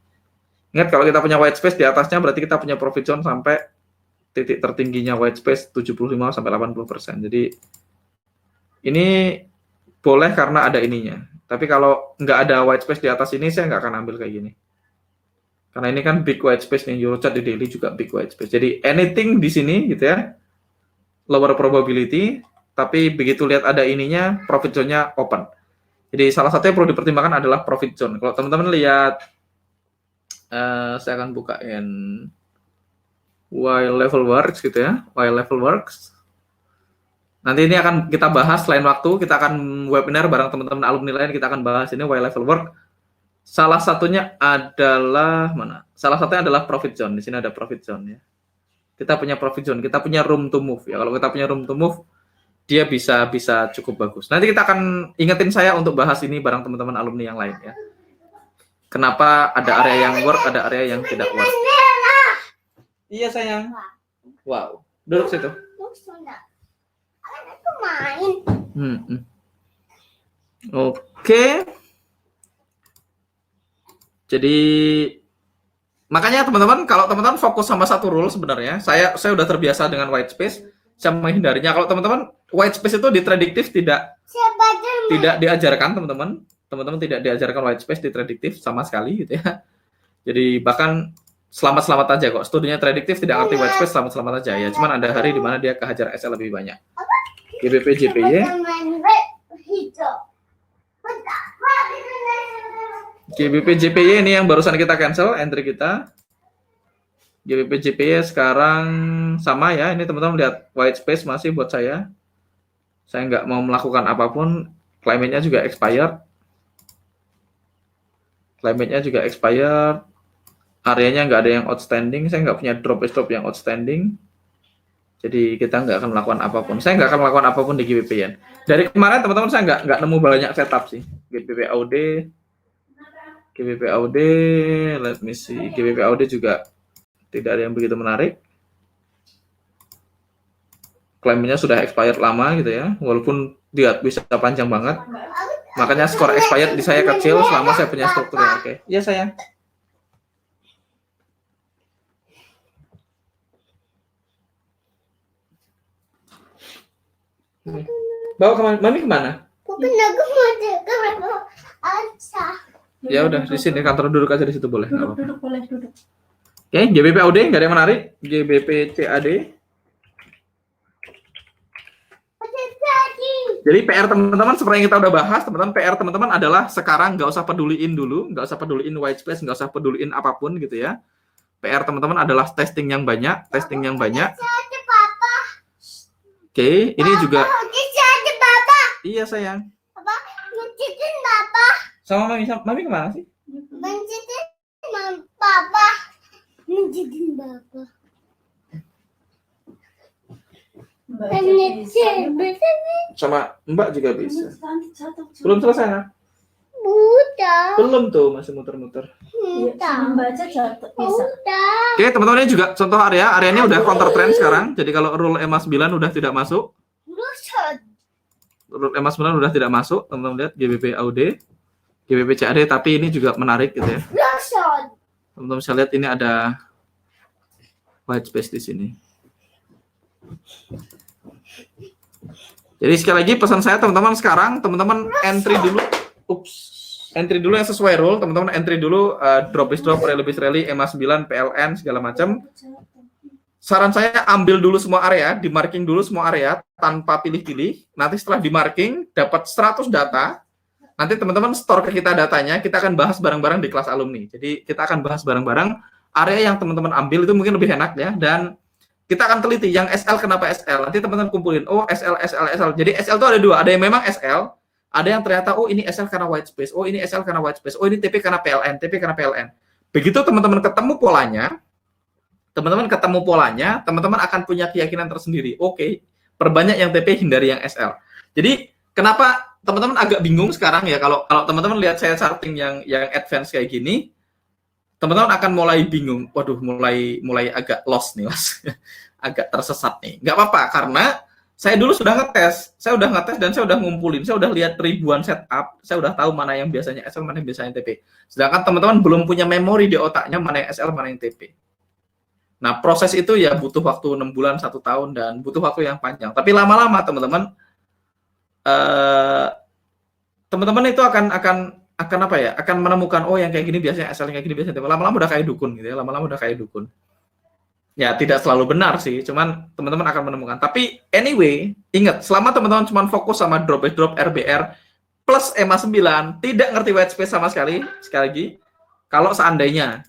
Ingat kalau kita punya white space di atasnya berarti kita punya profit zone sampai titik tertingginya white space 75 sampai 80%. Jadi ini boleh karena ada ininya. Tapi kalau nggak ada white space di atas ini saya nggak akan ambil kayak gini. Karena ini kan big white space nih, Eurochart di daily juga big white space. Jadi anything di sini gitu ya, lower probability. Tapi begitu lihat ada ininya, profit zone-nya open. Jadi salah satu yang perlu dipertimbangkan adalah profit zone. Kalau teman-teman lihat, saya akan bukain while level works gitu ya, while level works. Nanti ini akan kita bahas lain waktu, kita akan webinar bareng teman-teman alumni lain, kita akan bahas ini while level work. Salah satunya adalah mana? Salah satunya adalah profit zone. Di sini ada profit zone ya. Kita punya profit zone, kita punya room to move ya. Kalau kita punya room to move, dia bisa cukup bagus. Nanti kita akan ingetin saya untuk bahas ini bareng teman-teman alumni yang lain ya. Kenapa ada area yang work, ada area yang tidak work. Iya sayang. Wow. Duduk situ. Aku main. Oke. Jadi makanya teman-teman, kalau teman-teman fokus sama satu rule sebenarnya, saya udah terbiasa dengan white space, saya menghindarinya. Kalau teman-teman white space itu di prediktif tidak diajarkan teman-teman tidak diajarkan white space di prediktif sama sekali gitu ya. Jadi bahkan selamat-selamat aja kok. Studinya prediktif tidak ngerti white space, selamat-selamat aja ya. Cuman ada hari di mana dia kehajar SL lebih banyak. GBP JPY. GBP JPY ini yang barusan kita cancel entry kita. GBP JPY sekarang sama ya. Ini teman-teman lihat white space masih buat saya. Saya nggak mau melakukan apapun. Climate-nya juga expired. Climate-nya juga expired. Areanya nggak ada yang outstanding. Saya nggak punya drop stop yang outstanding. Jadi kita nggak akan melakukan apapun. Saya nggak akan melakukan apapun di GBP yen. Dari kemarin teman-teman saya nggak nemu banyak setup sih. GBP AUD, GBP AUD, let me see. GBP AUD juga tidak ada yang begitu menarik. Klaimnya sudah expired lama gitu ya. Walaupun dia bisa panjang banget. Makanya skor expired di saya kecil selama saya punya struktur yang oke. Iya sayang. Bawa kemana? Mami kemana? Ya udah di sini kantor duduk aja di situ boleh. Nggak apa-apa. Duduk, boleh duduk. Oke, GBP AUD nggak ada yang menarik. GBP CAD. Jadi PR teman-teman seperti yang kita udah bahas, teman-teman PR teman-teman adalah sekarang nggak usah peduliin dulu, nggak usah peduliin white space, nggak usah peduliin apapun gitu ya. PR teman-teman adalah testing yang banyak, testing yang banyak. Oke, ini juga. Iya sayang. Sama mami, mami kemana sih? Sama Mbak juga bisa. Belum selesai nak? Belum tuh, masih muter-muter. Membaca catat bisa. Oke, teman-teman ini juga contoh area. Area ini udah counter trend sekarang. Jadi kalau rule EMA 9 udah tidak masuk. Rule EMA 9 udah tidak masuk. Teman-teman lihat GBP AUD, GBP CAD, tapi ini juga menarik gitu ya. Teman-teman bisa lihat ini ada white space di sini. Jadi sekali lagi pesan saya teman-teman sekarang, teman-teman entry dulu. Entry dulu yang sesuai rule, teman-teman entry dulu drop is drop, rally is rally, EMA 9, PLN segala macam. Saran saya ambil dulu semua area, di marking dulu semua area tanpa pilih-pilih. Nanti setelah di marking dapat 100 data, nanti teman-teman store ke kita datanya, kita akan bahas bareng-bareng di kelas alumni. Jadi kita akan bahas bareng-bareng area yang teman-teman ambil itu mungkin lebih enak ya, dan kita akan teliti yang SL kenapa SL. Nanti teman-teman kumpulin, oh SL. Jadi SL itu ada dua, ada yang memang SL, ada yang ternyata oh ini SL karena white space, oh ini SL karena white space, oh ini TP karena PLN, TP karena PLN. Begitu teman-teman ketemu polanya, teman-teman akan punya keyakinan tersendiri. Oke, perbanyak yang TP, hindari yang SL. Jadi kenapa teman-teman agak bingung sekarang ya kalau teman-teman lihat saya charting yang advance kayak gini, teman-teman akan mulai bingung. Waduh, mulai agak lost nih, Mas. Agak tersesat nih. Nggak apa-apa, karena saya dulu sudah ngetes. Saya udah ngetes dan saya udah ngumpulin. Saya udah lihat ribuan setup. Saya udah tahu mana yang biasanya SL, mana yang biasanya TP. Sedangkan teman-teman belum punya memori di otaknya mana yang SL, mana yang TP. Nah, proses itu ya butuh waktu 6 bulan, 1 tahun, dan butuh waktu yang panjang. Tapi lama-lama teman-teman itu akan apa ya? Akan menemukan oh yang kayak gini biasanya SL, yang kayak gini biasanya TP. Lama-lama udah kayak dukun gitu ya. Lama-lama udah kayak dukun. Ya, tidak selalu benar sih, cuman teman-teman akan menemukan. Tapi anyway, ingat, selama teman-teman cuma fokus sama drop by drop RBR plus EMA 9, tidak ngerti white space sama sekali lagi, kalau seandainya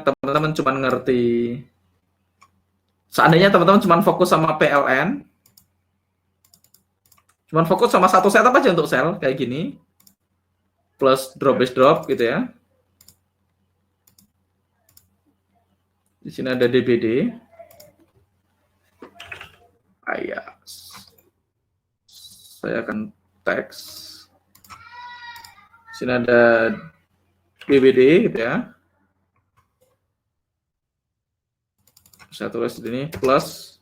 teman-teman cuma ngerti, seandainya teman-teman cuma fokus sama PLN, cuma fokus sama satu setup aja untuk sell kayak gini, plus drop is drop gitu ya. Di sini ada DBD. Saya akan teks. Di sini ada DBD gitu ya. Saya tulis di sini plus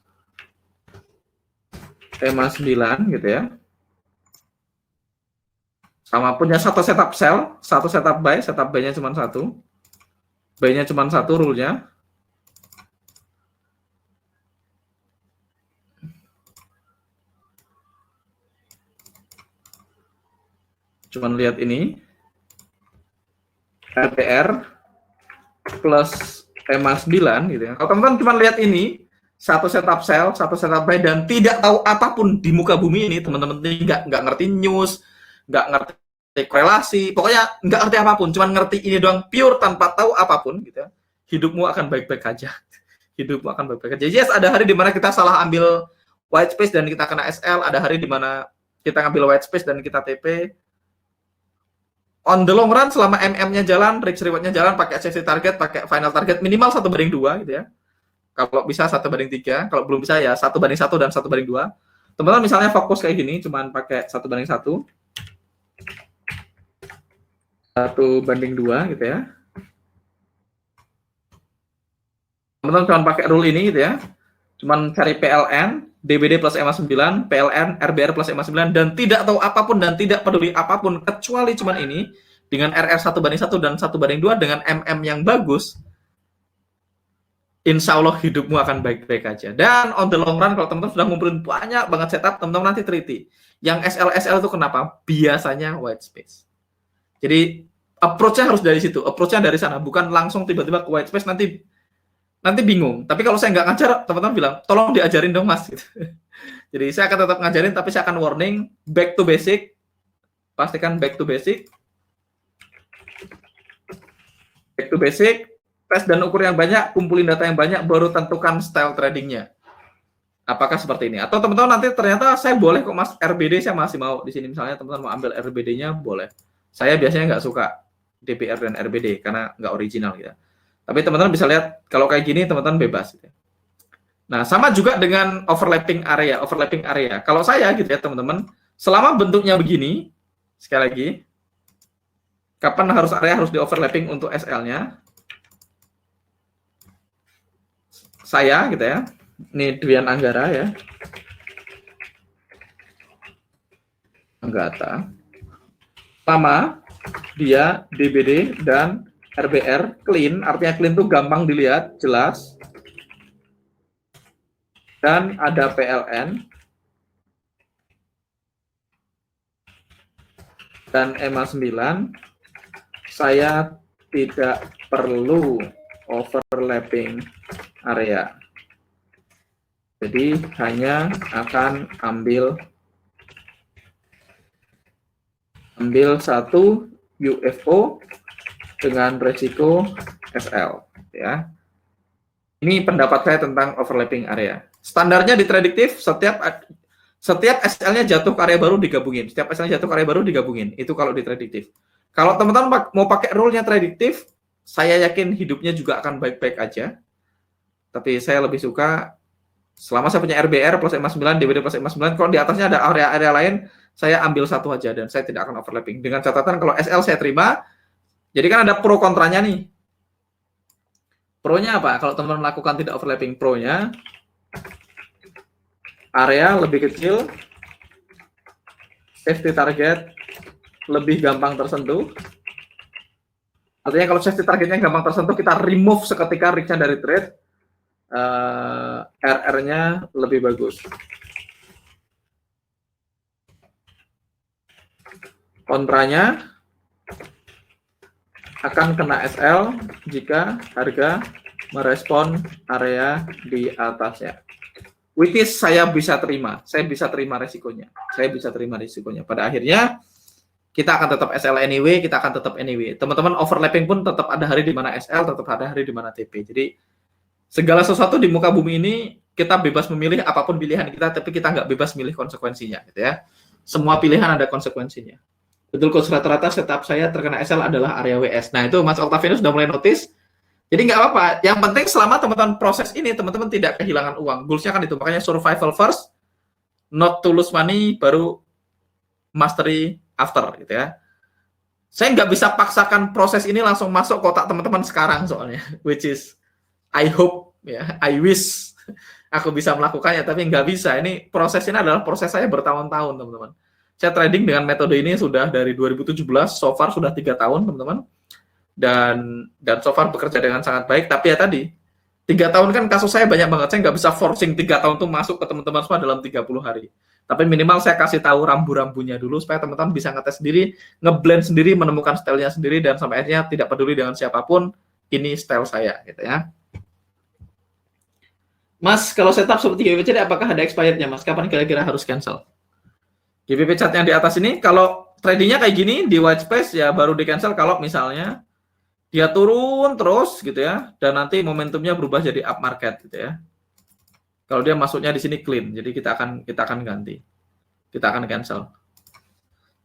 EMA 9 gitu ya. Sama punya satu setup sell, satu setup buy nya cuma satu. Buy-nya cuma satu rule-nya. cuman lihat ini RTR plus EMA 9 gitu ya. Kalau teman-teman cuma lihat ini, satu setup sell, satu setup buy, dan tidak tahu apapun di muka bumi ini, teman-teman ini nggak ngerti news, nggak ngerti korelasi, pokoknya nggak ngerti apapun, cuma ngerti ini doang pure tanpa tahu apapun gitu ya. Hidupmu akan baik-baik aja. Hidupmu akan baik-baik aja. Yes, ada hari di mana kita salah ambil white space dan kita kena SL, ada hari di mana kita ngambil white space dan kita TP. On the long run, selama MM-nya jalan, risk reward-nya jalan, pakai safety target, pakai final target, minimal 1/2 gitu ya. Kalau bisa 1/3, kalau belum bisa ya 1/1 dan 1/2. Teman-teman misalnya fokus kayak gini, cuman pakai 1/1, 1/2 gitu ya. Teman-teman cuma pakai rule ini gitu ya. Cuman cari PLN, DBD plus EMA 9, PLN, RBR plus EMA 9, dan tidak tahu apapun dan tidak peduli apapun kecuali cuman ini, dengan RR 1/1 dan 1/2 dengan MM yang bagus, insya Allah hidupmu akan baik-baik aja. Dan on the long run, kalau teman-teman sudah ngumpulin banyak banget setup, teman-teman nanti teliti. Yang SL itu kenapa? Biasanya white space. Jadi approach-nya harus dari situ, approach-nya dari sana, bukan langsung tiba-tiba ke white space, nanti bingung. Tapi kalau saya nggak ngajar, teman-teman bilang, tolong diajarin dong mas. Gitu. Jadi saya akan tetap ngajarin, tapi saya akan warning, back to basic. Pastikan back to basic. Back to basic, tes dan ukur yang banyak, kumpulin data yang banyak, baru tentukan style tradingnya. Apakah seperti ini? Atau teman-teman nanti ternyata saya boleh kok mas, RBD saya masih mau. Di sini misalnya teman-teman mau ambil RBD-nya, boleh. Saya biasanya nggak suka DPR dan RBD, karena nggak original gitu. Tapi teman-teman bisa lihat, kalau kayak gini teman-teman bebas. Gitu. Nah, sama juga dengan overlapping area. Kalau saya gitu ya teman-teman, selama bentuknya begini, sekali lagi, kapan area harus di overlapping untuk SL-nya? Saya gitu ya, ini Dwian Anggara ya. Anggata. Sama dia DBD dan RBR clean, artinya clean itu gampang dilihat, jelas. Dan ada PLN dan EMA 9. Saya tidak perlu overlapping area. Jadi hanya akan ambil satu UFO dengan resiko SL ya. Ini pendapat saya tentang overlapping area. Standarnya di prediktif setiap SL-nya jatuh ke area baru digabungin. Setiap SL-nya jatuh ke area baru digabungin. Itu kalau di prediktif. Kalau teman-teman mau pakai rule-nya prediktif, saya yakin hidupnya juga akan baik-baik aja. Tapi saya lebih suka selama saya punya RBR plus EMA 9, DBD plus EMA 9, kalau di atasnya ada area-area lain, saya ambil satu aja dan saya tidak akan overlapping. Dengan catatan kalau SL saya terima. Jadi kan ada pro kontranya nih. Pro-nya apa? Kalau teman-teman melakukan tidak overlapping, pro-nya area lebih kecil, safety target lebih gampang tersentuh. Artinya kalau safety targetnya gampang tersentuh, kita remove seketika risk-nya dari trade, RR-nya lebih bagus. Kontranya akan kena SL jika harga merespon area di atasnya. Which is saya bisa terima resikonya. Pada akhirnya kita akan tetap SL anyway, Teman-teman overlapping pun tetap ada hari di mana SL, tetap ada hari di mana TP. Jadi segala sesuatu di muka bumi ini kita bebas memilih apapun pilihan kita, tapi kita nggak bebas milih konsekuensinya, gitu ya. Semua pilihan ada konsekuensinya. Betul, coach, rata-rata setup saya terkena SL adalah area WS. Nah, itu Mas Octavianus sudah mulai notice. Jadi nggak apa-apa. Yang penting selama teman-teman proses ini, teman-teman tidak kehilangan uang. Goals-nya kan itu. Makanya survival first, not to lose money, baru mastery after, gitu ya. Saya nggak bisa paksakan proses ini langsung masuk kotak teman-teman sekarang soalnya. Which is, I hope, ya, I wish aku bisa melakukannya, tapi nggak bisa. Ini prosesnya adalah proses saya bertahun-tahun, teman-teman. Saya trading dengan metode ini sudah dari 2017, so far sudah 3 tahun, teman-teman. Dan so far bekerja dengan sangat baik, tapi ya tadi, 3 tahun kan kasus saya banyak banget, saya nggak bisa forcing 3 tahun itu masuk ke teman-teman semua dalam 30 hari. Tapi minimal saya kasih tahu rambu-rambunya dulu supaya teman-teman bisa ngetes sendiri, ngeblend sendiri, menemukan stylenya sendiri, dan sampai akhirnya tidak peduli dengan siapapun, ini style saya, gitu ya. Mas, kalau setup seperti GBP Chat, apakah ada expirednya, Mas? Kapan kira-kira harus cancel? GBP Chat yang di atas ini, kalau tradingnya kayak gini, di white space, ya baru di cancel kalau misalnya dia turun terus, gitu ya, dan nanti momentumnya berubah jadi up market, gitu ya. Kalau dia masuknya di sini clean, jadi kita akan ganti, kita akan cancel.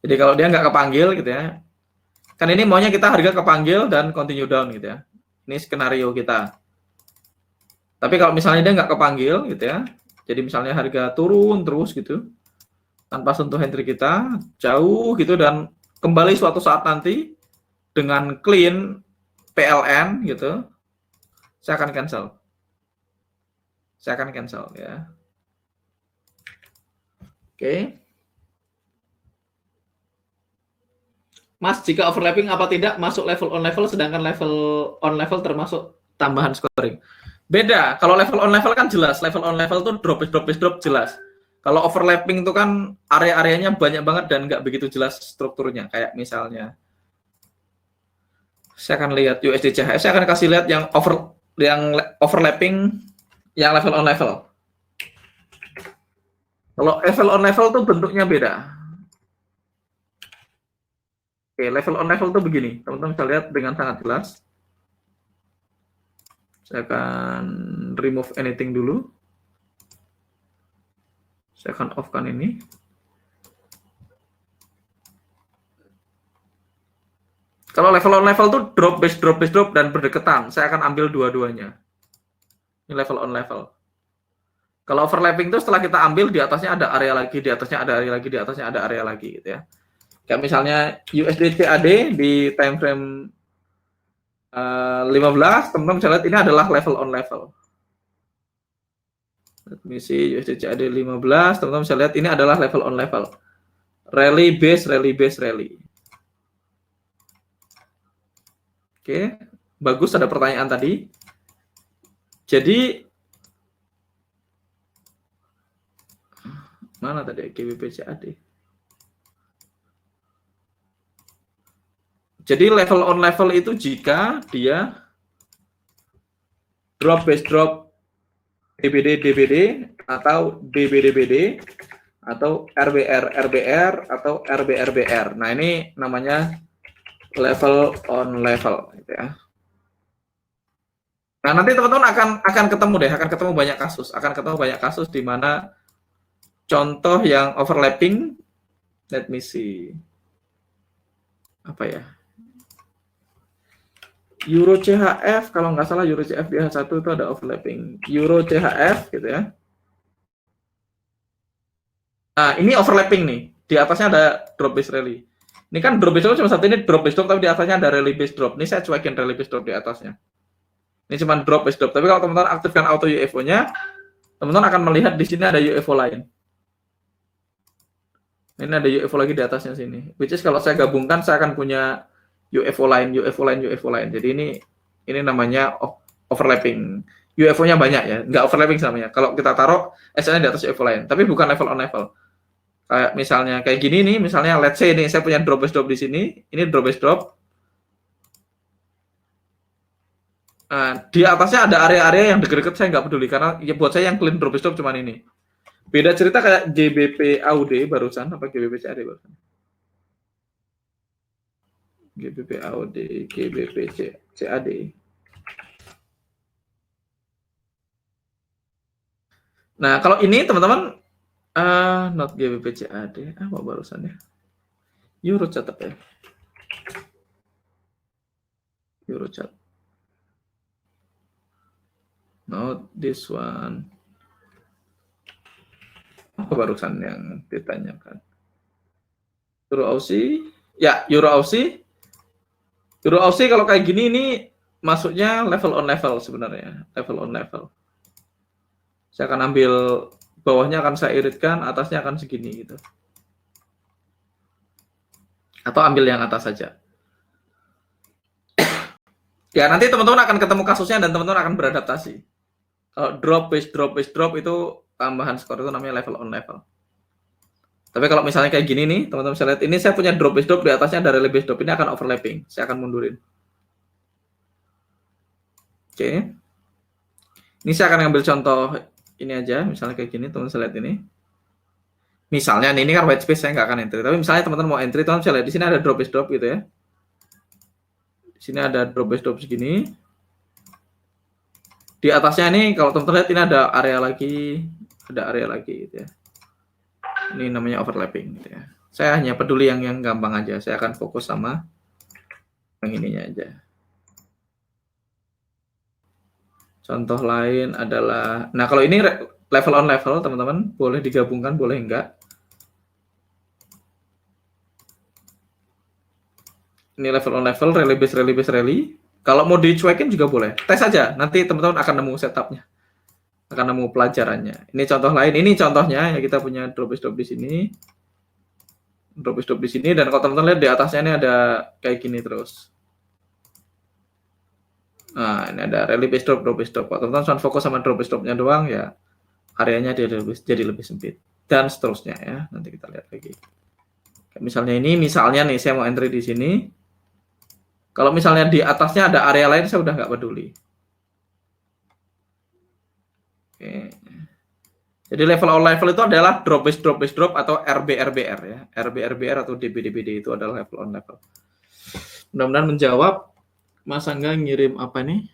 Jadi kalau dia nggak kepanggil, gitu ya, kan ini maunya kita harga kepanggil dan continue down, gitu ya. Ini skenario kita. Tapi kalau misalnya dia nggak kepanggil, gitu ya, jadi misalnya harga turun terus gitu, tanpa sentuh entry kita, jauh gitu, dan kembali suatu saat nanti dengan clean PLN gitu, saya akan cancel. Saya akan cancel ya. Oke. Mas, jika overlapping apa tidak masuk level on level, sedangkan level on level termasuk tambahan scoring? Beda. Kalau level on level kan jelas. Level on level tuh drop jelas. Kalau overlapping itu kan area-areanya banyak banget dan nggak begitu jelas strukturnya. Kayak misalnya, saya akan lihat USD CHF. Saya akan kasih lihat yang overlapping, yang level on level. Kalau level on level tuh bentuknya beda. Oke, level on level tuh begini. Teman-teman bisa lihat dengan sangat jelas. Saya akan remove anything dulu. Saya akan off-kan ini. Kalau level on level tuh drop, base drop, dan berdekatan. Saya akan ambil dua-duanya. Ini level on level. Kalau overlapping itu setelah kita ambil, di atasnya ada area lagi, di atasnya ada area lagi, di atasnya ada area lagi, gitu ya. Kayak misalnya USD CAD di time frame 15, teman-teman bisa lihat ini adalah level on level. Let me see, USD CAD 15, teman-teman bisa lihat ini adalah level on level. Rally base, rally base, rally. Oke, bagus, ada pertanyaan tadi. Jadi, mana tadi GBP CAD? Jadi level on level itu jika dia drop base drop DBD atau DBD atau RBR atau RBR. Nah, ini namanya level on level, gitu ya. Nah, nanti teman-teman akan ketemu banyak kasus di mana contoh yang overlapping. Let me see. Apa ya? Euro CHF, kalau nggak salah Euro CHF di H1 itu ada overlapping. Euro CHF, gitu ya. Nah, ini overlapping nih. Di atasnya ada drop base rally. Ini kan drop base drop cuma satu, ini drop base drop, tapi di atasnya ada rally base drop. Ini saya cuekin rally base drop di atasnya. Ini cuma drop base drop. Tapi kalau teman-teman aktifkan auto UFO-nya, teman-teman akan melihat di sini ada UFO lain. Ini ada UFO lagi di atasnya sini. Which is kalau saya gabungkan, saya akan punya UFO lain. Jadi ini namanya overlapping. UFO-nya banyak ya, nggak overlapping namanya. Kalau kita taruh SL-nya di atas UFO lain, tapi bukan level on level. Kayak misalnya kayak gini nih, misalnya let's say ini saya punya drop base drop di sini, ini drop base drop. Nah, di atasnya ada area-area yang deket-deket, saya nggak peduli karena ya buat saya yang clean drop base drop cuman ini. Beda cerita kayak GBP AUD barusan, apa GBP CAD barusan? GBP AUD, GBP CAD. Nah, kalau ini teman-teman, not GBP CAD, apa barusannya? Euro CHF ya. Euro CHF. Not this one. Apa barusan yang ditanyakan? Euro Aussie? Ya, Euro Aussie. Euro Aussie kalau kayak gini ini masuknya level on level sebenarnya. Level on level. Saya akan ambil bawahnya, akan saya iritkan, atasnya akan segini gitu. Atau ambil yang atas saja. Ya, nanti teman-teman akan ketemu kasusnya dan teman-teman akan beradaptasi. Kalau drop base drop itu tambahan skor, itu namanya level on level. Tapi kalau misalnya kayak gini nih, teman-teman bisa lihat, ini saya punya drop base drop, di atasnya ada rally base drop, ini akan overlapping. Saya akan mundurin. Oke. Ini saya akan ngambil contoh ini aja, misalnya kayak gini, teman-teman bisa lihat ini. Misalnya nih, ini kan white space, saya nggak akan entry. Tapi misalnya teman-teman mau entry, teman-teman bisa lihat di sini ada drop base drop gitu ya. Di sini ada drop base drop segini. Di atasnya ini, kalau teman-teman lihat ini ada area lagi gitu ya. Ini namanya overlapping gitu ya. Saya hanya peduli yang gampang aja. Saya akan fokus sama yang ininya aja. Contoh lain adalah, nah kalau ini level on level, teman-teman boleh digabungkan, boleh enggak. Ini level on level, rally base rally. Kalau mau dicuekin juga boleh. Tes aja, nanti teman-teman akan nemu setupnya, akan nemu pelajarannya. Ini contoh lain, ini contohnya ya, kita punya drop base drop di sini. Drop base drop di sini, dan kalau teman-teman lihat di atasnya ini ada kayak gini terus. Nah, ini ada rally base drop, drop base drop. Kalau teman-teman cuma fokus sama drop base dropnya doang, ya areanya jadi lebih sempit. Dan seterusnya ya, nanti kita lihat lagi. Kayak misalnya ini, misalnya nih, saya mau entry di sini. Kalau misalnya di atasnya ada area lain, saya udah nggak peduli. Oke. Jadi level on level itu adalah drop base drop atau RBRBR ya. RBRBR atau DBDBD itu adalah level on level. Mudah-mudahan menjawab. Mas Angga ngirim apa nih?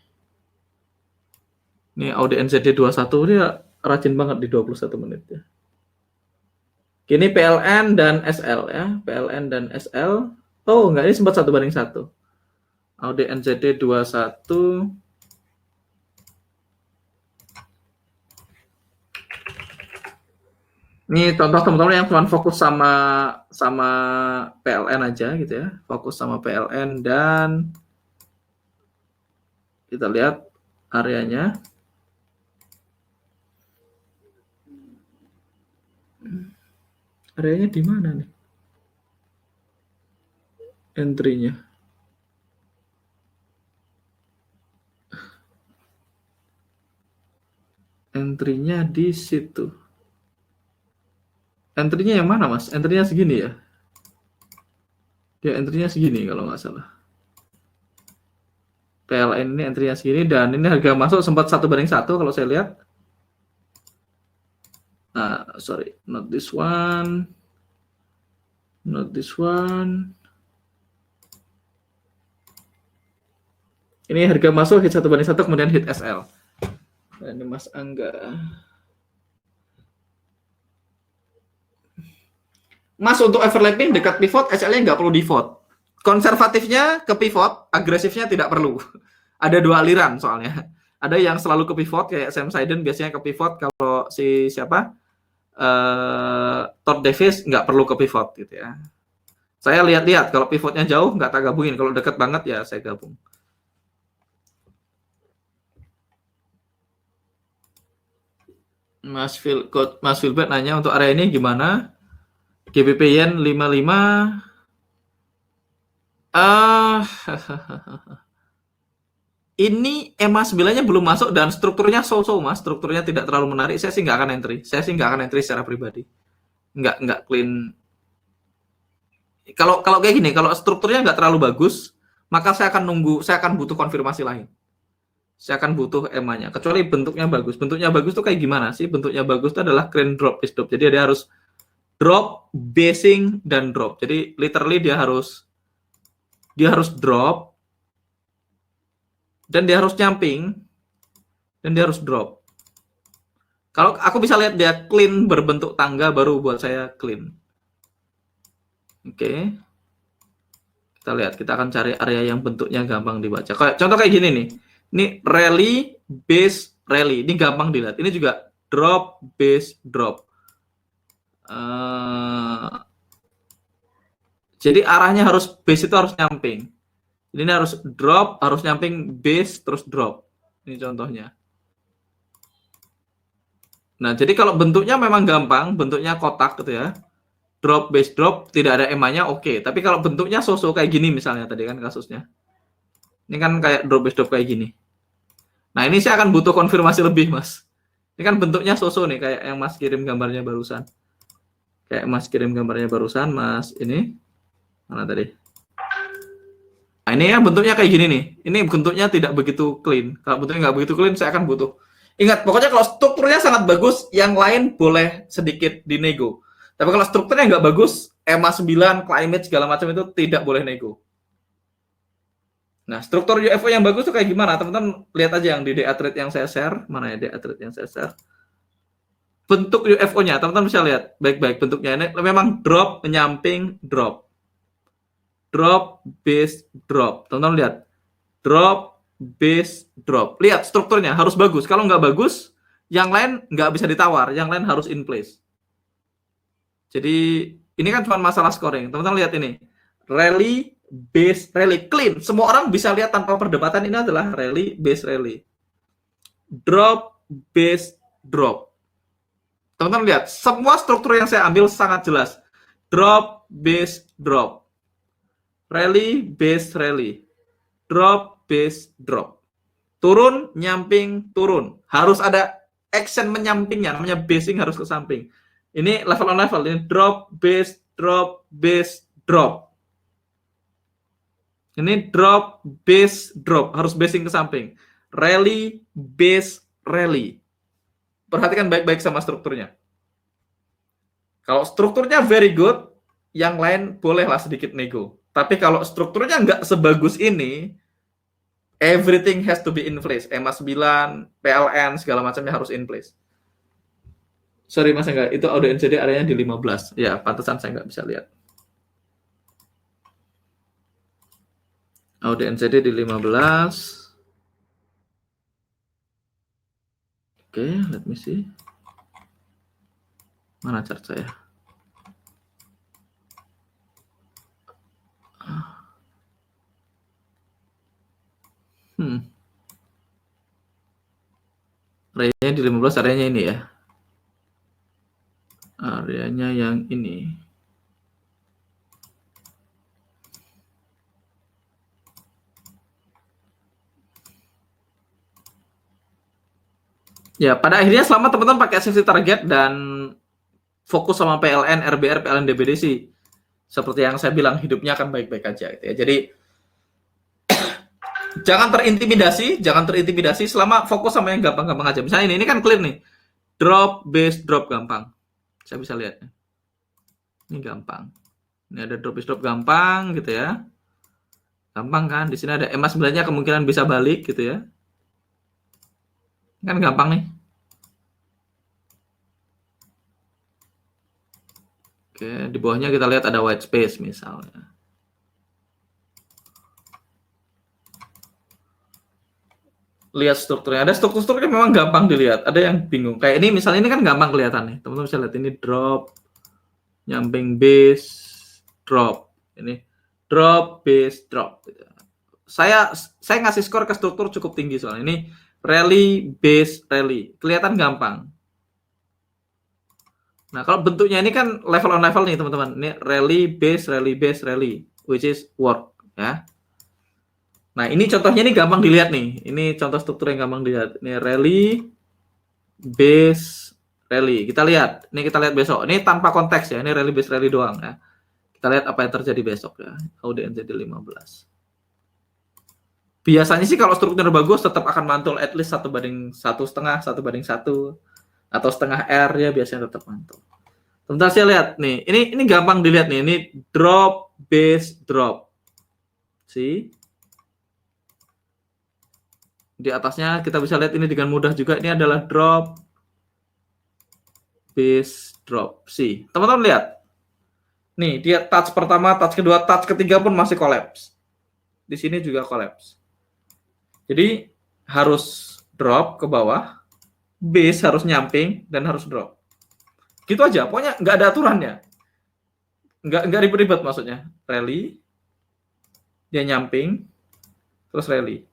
Ini Audi NZD 21, dia rajin banget di 21 menit ya. Kini PLN dan SL ya. PLN dan SL. Oh, enggak, ini sempat 1:1. Audi NZD 21. Ini contoh teman-teman yang cuma fokus sama PLN aja gitu ya. Fokus sama PLN dan kita lihat areanya. Areanya di mana nih? Entry-nya. Entry-nya di situ. Entry-nya yang mana, Mas? Entry-nya segini ya? Ya, entry-nya segini kalau nggak salah. PLN ini entry-nya segini, dan ini harga masuk sempat 1:1 kalau saya lihat. Sorry, not this one. Not this one. Ini harga masuk hit 1:1, kemudian hit SL. Dan ini Mas Angga. Mas, untuk overlapping dekat pivot, SL-nya nggak perlu default. Konservatifnya ke pivot, agresifnya tidak perlu. Ada dua aliran soalnya. Ada yang selalu ke pivot, kayak Sam Siden biasanya ke pivot. Kalau si siapa? Todd Davis nggak perlu ke pivot gitu ya. Saya lihat-lihat, kalau pivotnya jauh nggak tak gabungin. Kalau dekat banget ya saya gabung. Mas Philbert nanya untuk area ini gimana? GBP Yen 55. Ini EMA 9-nya belum masuk dan strukturnya so-so, Mas. Strukturnya tidak terlalu menarik. Saya sih nggak akan entry. Saya sih nggak akan entry secara pribadi. Nggak clean. Kalau kayak gini, kalau strukturnya nggak terlalu bagus, maka saya akan butuh konfirmasi lain. Saya akan butuh EMA-nya. Kecuali bentuknya bagus. Bentuknya bagus tuh kayak gimana sih? Bentuknya bagus itu adalah crane drop base drop. Jadi dia harus drop, basing, dan drop. Jadi literally dia harus drop, dan dia harus nyamping, dan dia harus drop. Kalau aku bisa lihat dia clean berbentuk tangga, baru buat saya clean. Oke. Kita lihat, kita akan cari area yang bentuknya gampang dibaca. Contoh kayak gini nih. Ini rally, base, rally. Ini gampang dilihat. Ini juga drop, base, drop. Jadi arahnya harus, base itu harus nyamping. Ini harus drop, harus nyamping, base, terus drop. Ini contohnya. Nah, jadi kalau bentuknya memang gampang, bentuknya kotak gitu ya. Drop, base, drop, tidak ada EMA-nya, oke. Tapi kalau bentuknya so-so kayak gini misalnya tadi kan kasusnya. Ini kan kayak drop, base, drop kayak gini. Nah, ini saya akan butuh konfirmasi lebih, Mas. Ini kan bentuknya so-so nih, kayak yang Mas kirim gambarnya barusan. Kayak Mas kirim gambarnya barusan, Mas. Ini mana tadi? Nah, ini ya bentuknya kayak gini nih. Ini bentuknya tidak begitu clean. Kalau bentuknya nggak begitu clean, saya akan butuh. Ingat, pokoknya kalau strukturnya sangat bagus, yang lain boleh sedikit dinego. Tapi kalau strukturnya nggak bagus, EMA 9, climate, segala macam itu tidak boleh nego. Nah, struktur UFO yang bagus itu kayak gimana? Teman-teman lihat aja yang di DA Trade yang saya share. Mana ya DA Trade yang saya share? Bentuk UFO-nya, teman-teman bisa lihat baik-baik bentuknya. Ini memang drop, menyamping, drop. Drop, base, drop. Teman-teman lihat. Drop, base, drop. Lihat strukturnya, harus bagus. Kalau nggak bagus, yang lain nggak bisa ditawar. Yang lain harus in place. Jadi, ini kan cuma masalah scoring. Teman-teman lihat ini. Rally, base, rally. Clean. Semua orang bisa lihat tanpa perdebatan ini adalah rally, base, rally. Drop, base, drop. Teman-teman lihat, semua struktur yang saya ambil sangat jelas. Drop, base, drop. Rally, base, rally. Drop, base, drop. Turun, nyamping, turun. Harus ada action menyampingnya, namanya basing harus ke samping. Ini level on level, ini drop, base, drop, base, drop. Ini drop, base, drop. Harus basing ke samping. Rally, base, rally. Perhatikan baik-baik sama strukturnya. Kalau strukturnya very good, yang lain bolehlah sedikit nego. Tapi kalau strukturnya nggak sebagus ini, everything has to be in place. EMA 9, PLN, segala macamnya harus in place. Sorry Mas, enggak. Itu audio NCD areanya di 15. Ya, pantesan saya nggak bisa lihat. Audio NCD di 15. Oke, let me see. Mana chart saya? Areanya di 15, areanya ini ya. Areanya yang ini. Ya, pada akhirnya selama teman-teman pakai safety target dan fokus sama PLN, RBR, PLN, DBDC, seperti yang saya bilang, hidupnya akan baik-baik aja gitu ya. Jadi jangan terintimidasi selama fokus sama yang gampang-gampang aja. Misalnya ini kan clear nih. Drop, base, drop gampang. Saya bisa lihat. Ini gampang. Ini ada drop, base, drop gampang gitu ya. Gampang kan? Di sini ada EMA 9-nya kemungkinan bisa balik gitu ya. Kan gampang nih. Oke, di bawahnya kita lihat ada white space misalnya. Lihat strukturnya. Ada struktur-strukturnya memang gampang dilihat. Ada yang bingung. Kayak ini misalnya ini kan gampang kelihatan nih. Teman-teman bisa lihat ini drop, nyamping base, drop. Ini drop, base, drop. Saya ngasih skor ke struktur cukup tinggi soalnya. Ini rally, base, rally. Kelihatan gampang. Nah, kalau bentuknya ini kan level on level nih, teman-teman. Ini rally, base, rally, which is work, ya. Nah, ini contohnya ini gampang dilihat nih. Ini contoh struktur yang gampang dilihat. Ini rally, base, rally. Kita lihat. Ini kita lihat besok. Ini tanpa konteks ya. Ini rally, base, rally doang ya. Kita lihat apa yang terjadi besok ya. Audio NCD 15. Biasanya sih kalau strukturnya bagus tetap akan mantul at least 1/1,5, 1/1, atau setengah R ya biasanya tetap mantul. Sebentar saya lihat nih. Ini gampang dilihat nih. Ini drop, base, drop. See? Di atasnya kita bisa lihat ini dengan mudah juga. Ini adalah drop, base, drop. See? Teman-teman lihat. Nih, dia touch pertama, touch kedua, touch ketiga pun masih collapse. Di sini juga collapse. Jadi harus drop ke bawah, base harus nyamping, dan harus drop. Gitu aja, pokoknya nggak ada aturannya. Nggak ribet-ribet maksudnya. Rally, dia nyamping, terus rally.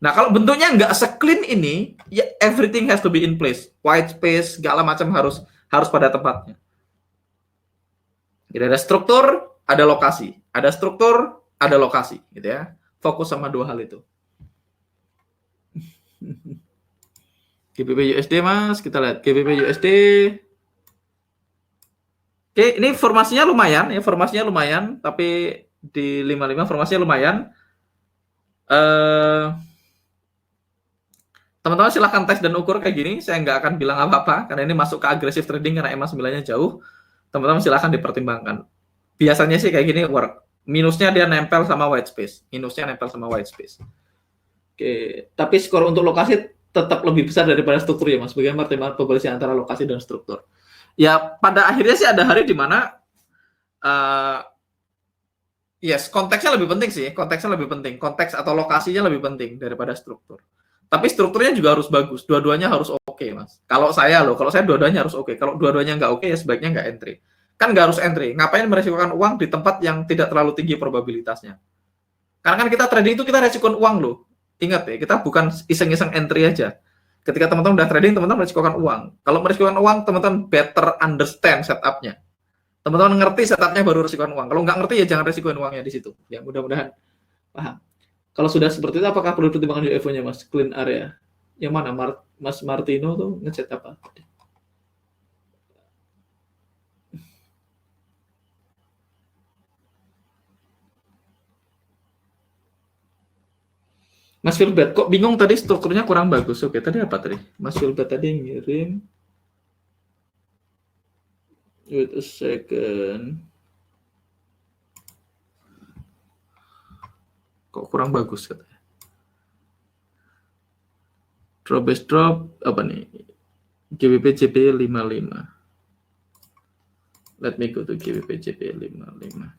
Nah, kalau bentuknya nggak se-clean ini, ya everything has to be in place. White space, segala macam harus pada tempatnya. Jadi ada struktur, ada lokasi. Ada struktur, ada lokasi. Gitu ya. Fokus sama dua hal itu. GBP USD Mas, kita lihat GBP USD. Oke, ini formasinya lumayan, ya formasinya lumayan, tapi di 55 formasinya lumayan. Teman-teman silahkan tes dan ukur kayak gini, saya nggak akan bilang apa-apa, karena ini masuk ke agresif trading karena EMA 9-nya jauh. Teman-teman silahkan dipertimbangkan. Biasanya sih kayak gini work. Minusnya dia nempel sama white space. Oke, tapi skor untuk lokasi tetap lebih besar daripada struktur ya Mas. Bagaimana pertimbangan pembagian antara lokasi dan struktur? Ya, pada akhirnya sih ada hari di mana konteksnya lebih penting sih. Konteks atau lokasinya lebih penting daripada struktur. Tapi strukturnya juga harus bagus. Dua-duanya harus oke, Mas. Kalau saya dua-duanya harus oke. Kalau dua-duanya nggak oke, ya sebaiknya nggak entry. Kan nggak harus entry. Ngapain meresikokan uang di tempat yang tidak terlalu tinggi probabilitasnya? Karena kan kita trading itu kita resikokan uang loh. Ingat ya, kita bukan iseng-iseng entry aja. Ketika teman-teman udah trading, teman-teman meresikokan uang. Kalau meresikokan uang, teman-teman better understand setup-nya. Teman-teman ngerti setupnya baru resikokan uang. Kalau nggak ngerti ya jangan resikokan uangnya di situ. Ya mudah-mudahan paham. Kalau sudah seperti itu, apakah perlu pertimbangan UFO-nya, Mas? Clean area. Yang mana? Mas Martino tuh ngechat apa? Mas Filbert, kok bingung tadi strukturnya kurang bagus? Oke, tadi apa tadi? Mas Filbert tadi ngirim. Wait a second. Kok kurang bagus katanya? Drop base drop apa nih? GBP JP 55. Let me go to GBP JP 55.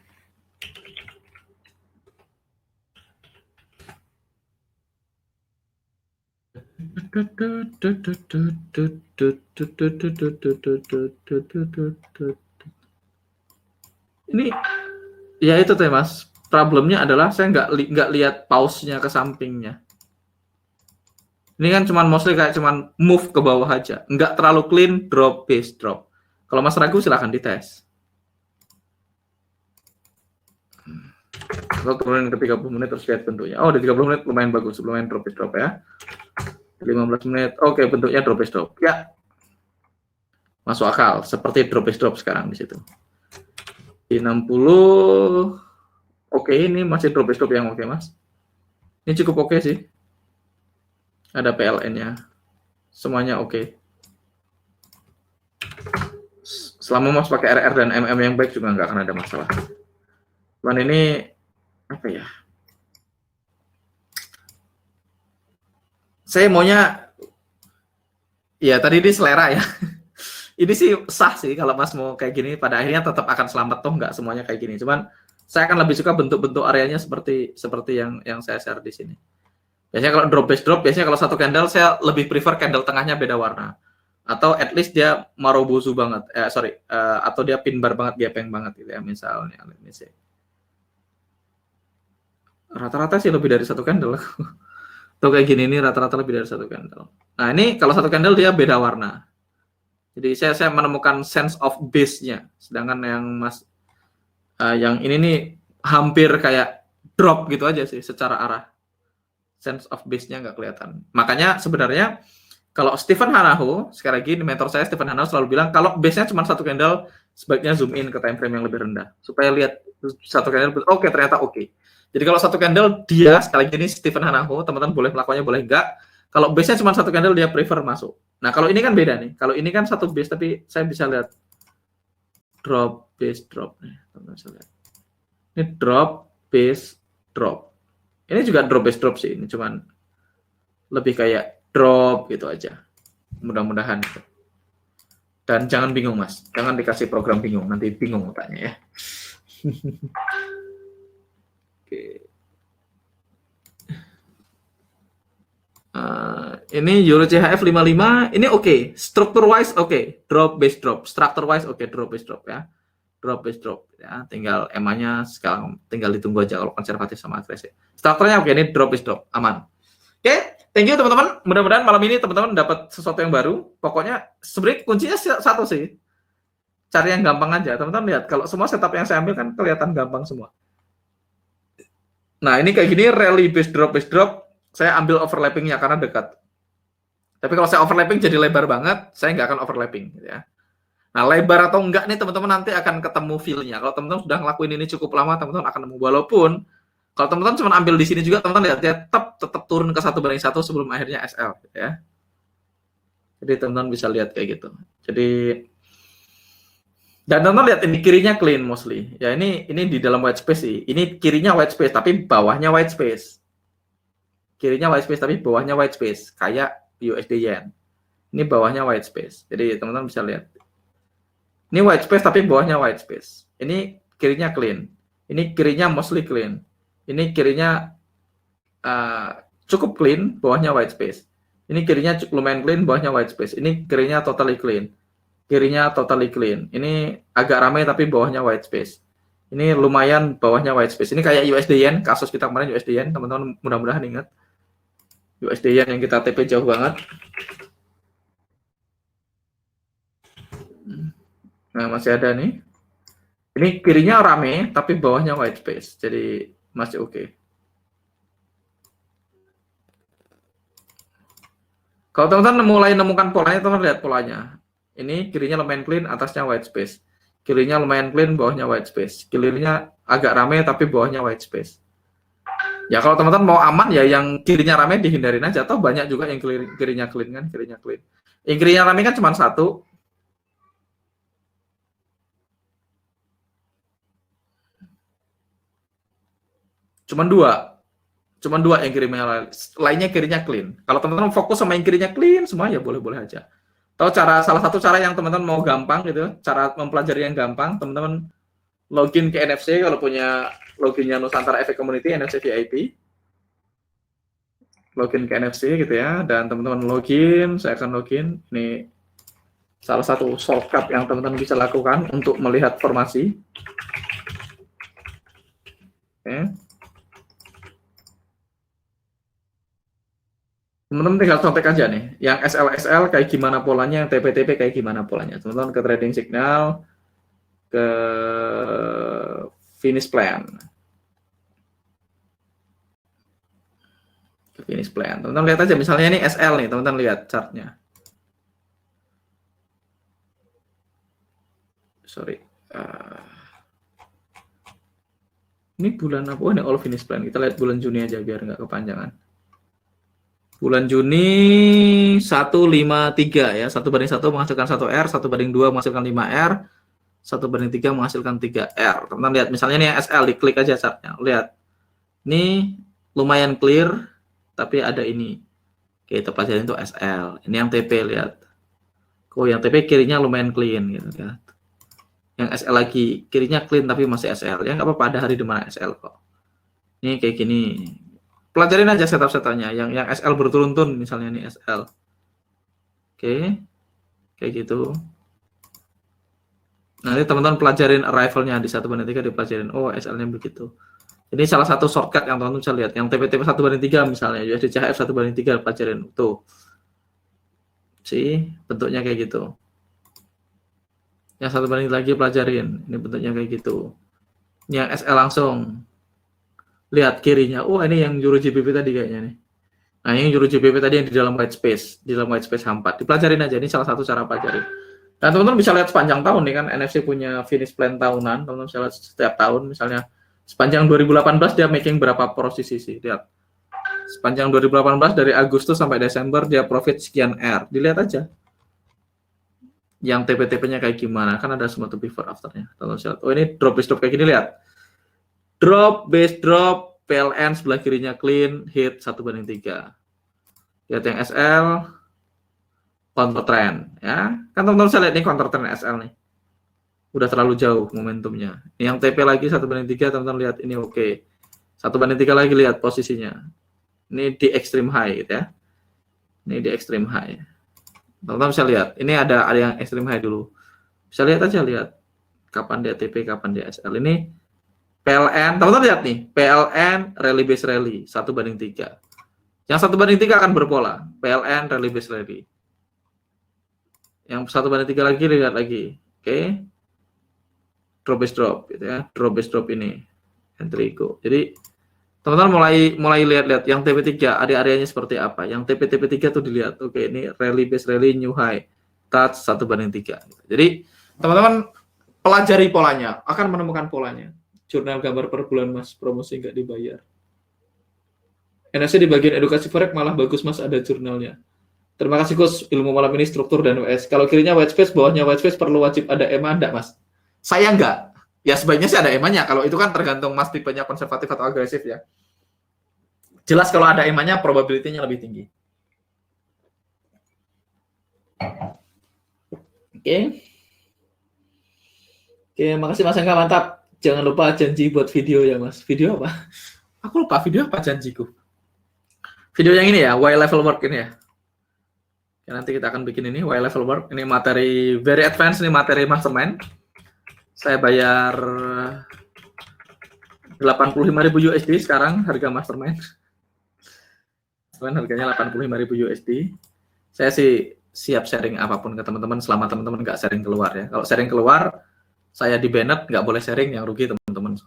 Ini ya itu tuh Mas. Problemnya adalah saya nggak lihat pause-nya ke sampingnya. Ini kan cuman mostly kayak cuman move ke bawah aja, nggak terlalu clean drop base drop. Kalau Mas ragu silahkan dites. Kalau turunin ke 30 menit terus lihat bentuknya. Oh, di 30 menit lumayan bagus, lumayan drop base drop ya. 15 menit, oke bentuknya drop base drop. Ya, masuk akal. Seperti drop base drop sekarang di situ. Di 60, oke, ini masih drop base drop yang oke Mas. Ini cukup oke sih. Ada PLN-nya. Semuanya oke. Selama Mas pakai RR dan MM yang baik juga nggak akan ada masalah. Cuman ini apa ya? Saya maunya ya tadi ini selera ya. Ini sih sah sih kalau Mas mau kayak gini, pada akhirnya tetap akan selamat toh, nggak semuanya kayak gini. Cuman saya akan lebih suka bentuk-bentuk areanya seperti yang saya share di sini. Biasanya kalau drop base drop, biasanya kalau satu candle saya lebih prefer candle tengahnya beda warna. Atau at least dia marobozu banget. Atau dia pin bar banget, gapeng banget gitu ya misalnya. Let me see. Rata-rata sih lebih dari satu candle. Tuh kayak gini ini rata-rata lebih dari satu candle. Nah, ini kalau satu candle dia beda warna. Jadi saya menemukan sense of base-nya. Sedangkan yang ini nih hampir kayak drop gitu aja sih secara arah. Sense of base-nya nggak kelihatan. Makanya sebenarnya kalau Stephen Hanaho, sekali lagi mentor saya Stephen Hanaho selalu bilang kalau base-nya cuma satu candle, sebaiknya zoom in ke time frame yang lebih rendah supaya lihat satu candle. Oke, ternyata oke. Jadi kalau satu candle dia sekali lagi ini Stephen Hanaho, teman-teman boleh melakukannya boleh enggak. Kalau base-nya cuma satu candle dia prefer masuk. Nah, kalau ini kan beda nih. Kalau ini kan satu base tapi saya bisa lihat drop base drop nih, teman-teman bisa lihat. Ini drop base drop. Ini juga drop base drop sih, ini cuman lebih kayak drop gitu aja. Mudah-mudahan. Dan jangan bingung Mas, jangan dikasih program bingung, nanti bingung otaknya ya. Oke. Ini Euro CHF 55, ini oke. Structure wise oke. Drop base drop. Structure wise oke, drop base drop ya. Drop base drop ya. Tinggal EMA-nya sekarang tinggal ditunggu aja kalau konservatif sama agresif. Strukturnya oke, ini drop base drop, aman. Oke, thank you teman-teman. Mudah-mudahan malam ini teman-teman dapat sesuatu yang baru. Pokoknya sebenarnya kuncinya satu sih. Cari yang gampang aja. Teman-teman lihat, kalau semua setup yang saya ambil kan kelihatan gampang semua. Nah, ini kayak gini rally base drop, saya ambil overlapping-nya karena dekat. Tapi kalau saya overlapping jadi lebar banget, saya nggak akan overlapping gitu ya. Nah, lebar atau enggak nih teman-teman nanti akan ketemu feel-nya. Kalau teman-teman sudah ngelakuin ini cukup lama, teman-teman akan nemu. Walaupun kalau teman-teman cuma ambil di sini juga, teman-teman lihat ya, tetap turun ke 1:1 sebelum akhirnya SL, ya. Jadi teman-teman bisa lihat kayak gitu. Jadi dan teman-teman lihat ini kirinya clean mostly. Ya ini di dalam white space sih. Ini kirinya white space tapi bawahnya white space. Kirinya white space tapi bawahnya white space kayak USD Yen. Ini bawahnya white space. Jadi teman-teman bisa lihat. Ini white space tapi bawahnya white space. Ini kirinya clean. Ini kirinya mostly clean. Ini kirinya cukup clean, bawahnya white space. Ini kirinya lumayan clean, bawahnya white space. Ini kirinya totally clean. Kirinya totally clean. Ini agak ramai tapi bawahnya white space. Ini lumayan bawahnya white space. Ini kayak USD Yen, kasus kita kemarin USD Yen, teman-teman mudah-mudahan ingat. USD Yen yang kita TP jauh banget. Nah, masih ada nih. Ini kirinya rame, tapi bawahnya white space. Jadi masih oke. Kalau teman-teman mulai nemukan polanya, teman-teman lihat polanya. Ini kirinya lumayan clean, atasnya white space. Kirinya lumayan clean, bawahnya white space. Kirinya agak rame, tapi bawahnya white space. Ya kalau teman-teman mau aman ya yang kirinya rame dihindarin aja. Atau banyak juga yang kirinya clean kan, kirinya clean. Yang kirinya rame kan cuma satu. Cuman dua yang kirinya, lainnya kirinya clean. Kalau teman-teman fokus sama yang kirinya clean, semua ya boleh-boleh aja. Tahu salah satu cara yang teman-teman mau gampang gitu, cara mempelajari yang gampang, teman-teman login ke NFC kalau punya loginnya Nusantara Efek Community, NFC VIP. Login ke NFC gitu ya, dan teman-teman login, saya akan login. Ini salah satu shortcut yang teman-teman bisa lakukan untuk melihat formasi. Oke. Teman-teman tinggal contek aja nih, yang SL kayak gimana polanya, yang TP kayak gimana polanya. Teman-teman ke trading signal, ke finish plan. Ke finish plan. Teman-teman lihat aja, misalnya ini SL nih, teman-teman lihat chartnya. Sorry. Ini bulan apa? Oh, ini all finish plan. Kita lihat bulan Juni aja biar nggak kepanjangan. Bulan Juni 153 ya, 1:1 menghasilkan 1R, 1:2 menghasilkan 5R, 1:3 menghasilkan 3R. Teman-teman lihat misalnya ini SL, diklik aja chartnya. Lihat. Ini lumayan clear, tapi ada ini. Oke, kita pelajarin itu SL. Ini yang TP, lihat. Oh, yang TP kirinya lumayan clean gitu ya. Yang SL lagi kirinya clean tapi masih SL. Ya nggak apa-apa, ada hari di mana SL kok. Ini kayak gini. Pelajarin aja setup-setupnya. Yang SL berturun-turun misalnya nih SL. Oke. Kayak gitu. Nanti teman-teman pelajarin arrival-nya di 1:3 dipelajarin. Oh, SL-nya begitu. Ini salah satu shortcut yang teman-teman bisa lihat. Yang TP-TP 1:3 misalnya, USD CHF 1:3 pelajarin. Tuh. Sih, bentuknya kayak gitu. Yang 1:3 lagi pelajarin. Ini bentuknya kayak gitu. Ini yang SL langsung. Lihat kirinya, oh ini yang Euro GBP tadi kayaknya nih. Nah yang Euro GBP tadi yang di dalam white space, H4. Dipelajarin aja, ini salah satu cara pelajari. Dan teman-teman bisa lihat sepanjang tahun nih kan, NFC punya finish plan tahunan, teman-teman bisa lihat setiap tahun, misalnya sepanjang 2018 dia making berapa posisi sih, lihat. Sepanjang 2018 dari Agustus sampai Desember dia profit sekian R, dilihat aja. Yang TP-TP-nya kayak gimana, kan ada semua tuh before after-nya. Teman-teman bisa lihat, oh ini drop kayak gini, lihat. Drop, base drop, PLN sebelah kirinya clean, hit 1:3. Lihat yang SL, counter trend, ya. Kan teman-teman bisa lihat nih counter trend SL nih. Udah terlalu jauh momentumnya. Yang TP lagi 1:3, teman-teman lihat ini oke. 1:3 lagi lihat posisinya. Ini di extreme high gitu ya. Ini di extreme high. Teman-teman bisa lihat, ini ada yang extreme high dulu. Bisa lihat aja, lihat. Kapan dia TP, kapan dia SL. Ini PLN, teman-teman lihat nih, PLN rally base rally 1:3. Yang 1:3 akan berpola, PLN rally base rally. Yang 1:3 lagi lihat lagi, oke? Drop base drop, gitu ya, drop base drop ini, entry go. Jadi teman-teman mulai lihat-lihat yang TP3 area-areanya seperti apa. Yang TP3 tuh dilihat, oke ini rally base rally new high, touch 1:3. Jadi Teman-teman pelajari polanya, akan menemukan polanya. Jurnal gambar per bulan Mas, promosi nggak dibayar. NFC di bagian edukasi forex malah bagus Mas, ada jurnalnya. Terima kasih Gus, ilmu malam ini struktur dan WS. Kalau kirinya white space, bawahnya white space perlu wajib ada EMA enggak Mas? Saya enggak. Ya sebaiknya sih ada EMA-nya. Kalau itu kan tergantung Mas tipenya konservatif atau agresif ya. Jelas kalau ada EMA-nya probability-nya lebih tinggi. Oke. Oke, makasih Mas Angga, mantap. Jangan lupa janji buat video ya Mas. Video apa? Aku lupa video apa janjiku. Video yang ini ya, Y level work ini ya. Ya, nanti kita akan bikin ini Y level work. Ini materi very advanced, ini materi mastermind. Saya bayar 85.000 USD sekarang harga mastermind. Harganya 85.000 USD. Saya sih siap sharing apapun ke teman-teman selama teman-teman nggak sharing keluar ya. Kalau sharing keluar, saya di banned, nggak boleh sharing, yang rugi teman-teman.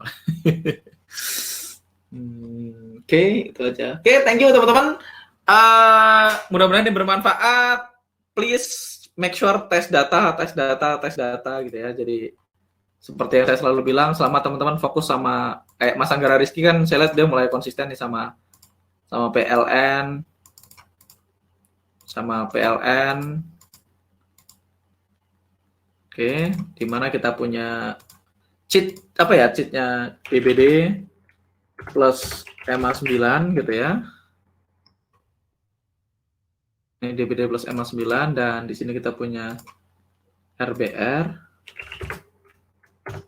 Oke, itu aja. Oke, thank you teman-teman. Mudah-mudahan ini bermanfaat. Please make sure tes data gitu ya. Jadi seperti yang saya selalu bilang, selama teman-teman fokus sama kayak Mas Anggara Rizky kan, saya lihat dia mulai konsisten nih sama PLN, Oke, di mana kita punya cheat apa ya? Cheatnya DBD plus EMA 9 gitu ya. Ini DBD plus EMA 9 dan di sini kita punya RBR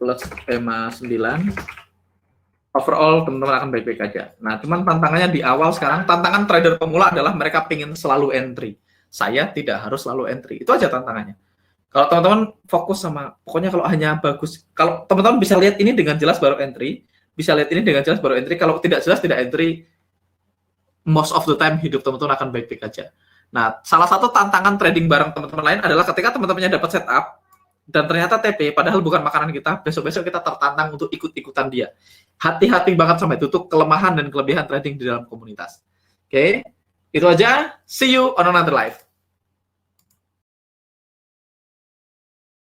plus EMA 9. Overall teman-teman akan baik-baik aja. Nah, cuman tantangannya di awal sekarang, tantangan trader pemula adalah mereka pengen selalu entry. Saya tidak harus selalu entry. Itu aja tantangannya. Kalau teman-teman fokus sama, pokoknya kalau hanya bagus, kalau teman-teman bisa lihat ini dengan jelas baru entry, bisa lihat ini dengan jelas baru entry, kalau tidak jelas tidak entry, most of the time hidup teman-teman akan baik-baik aja. Nah, salah satu tantangan trading bareng teman-teman lain adalah ketika teman-temannya dapat setup, dan ternyata TP, padahal bukan makanan kita, besok-besok kita tertantang untuk ikut-ikutan dia. Hati-hati banget sama itu, kelemahan dan kelebihan trading di dalam komunitas. Oke, itu aja. See you on another live.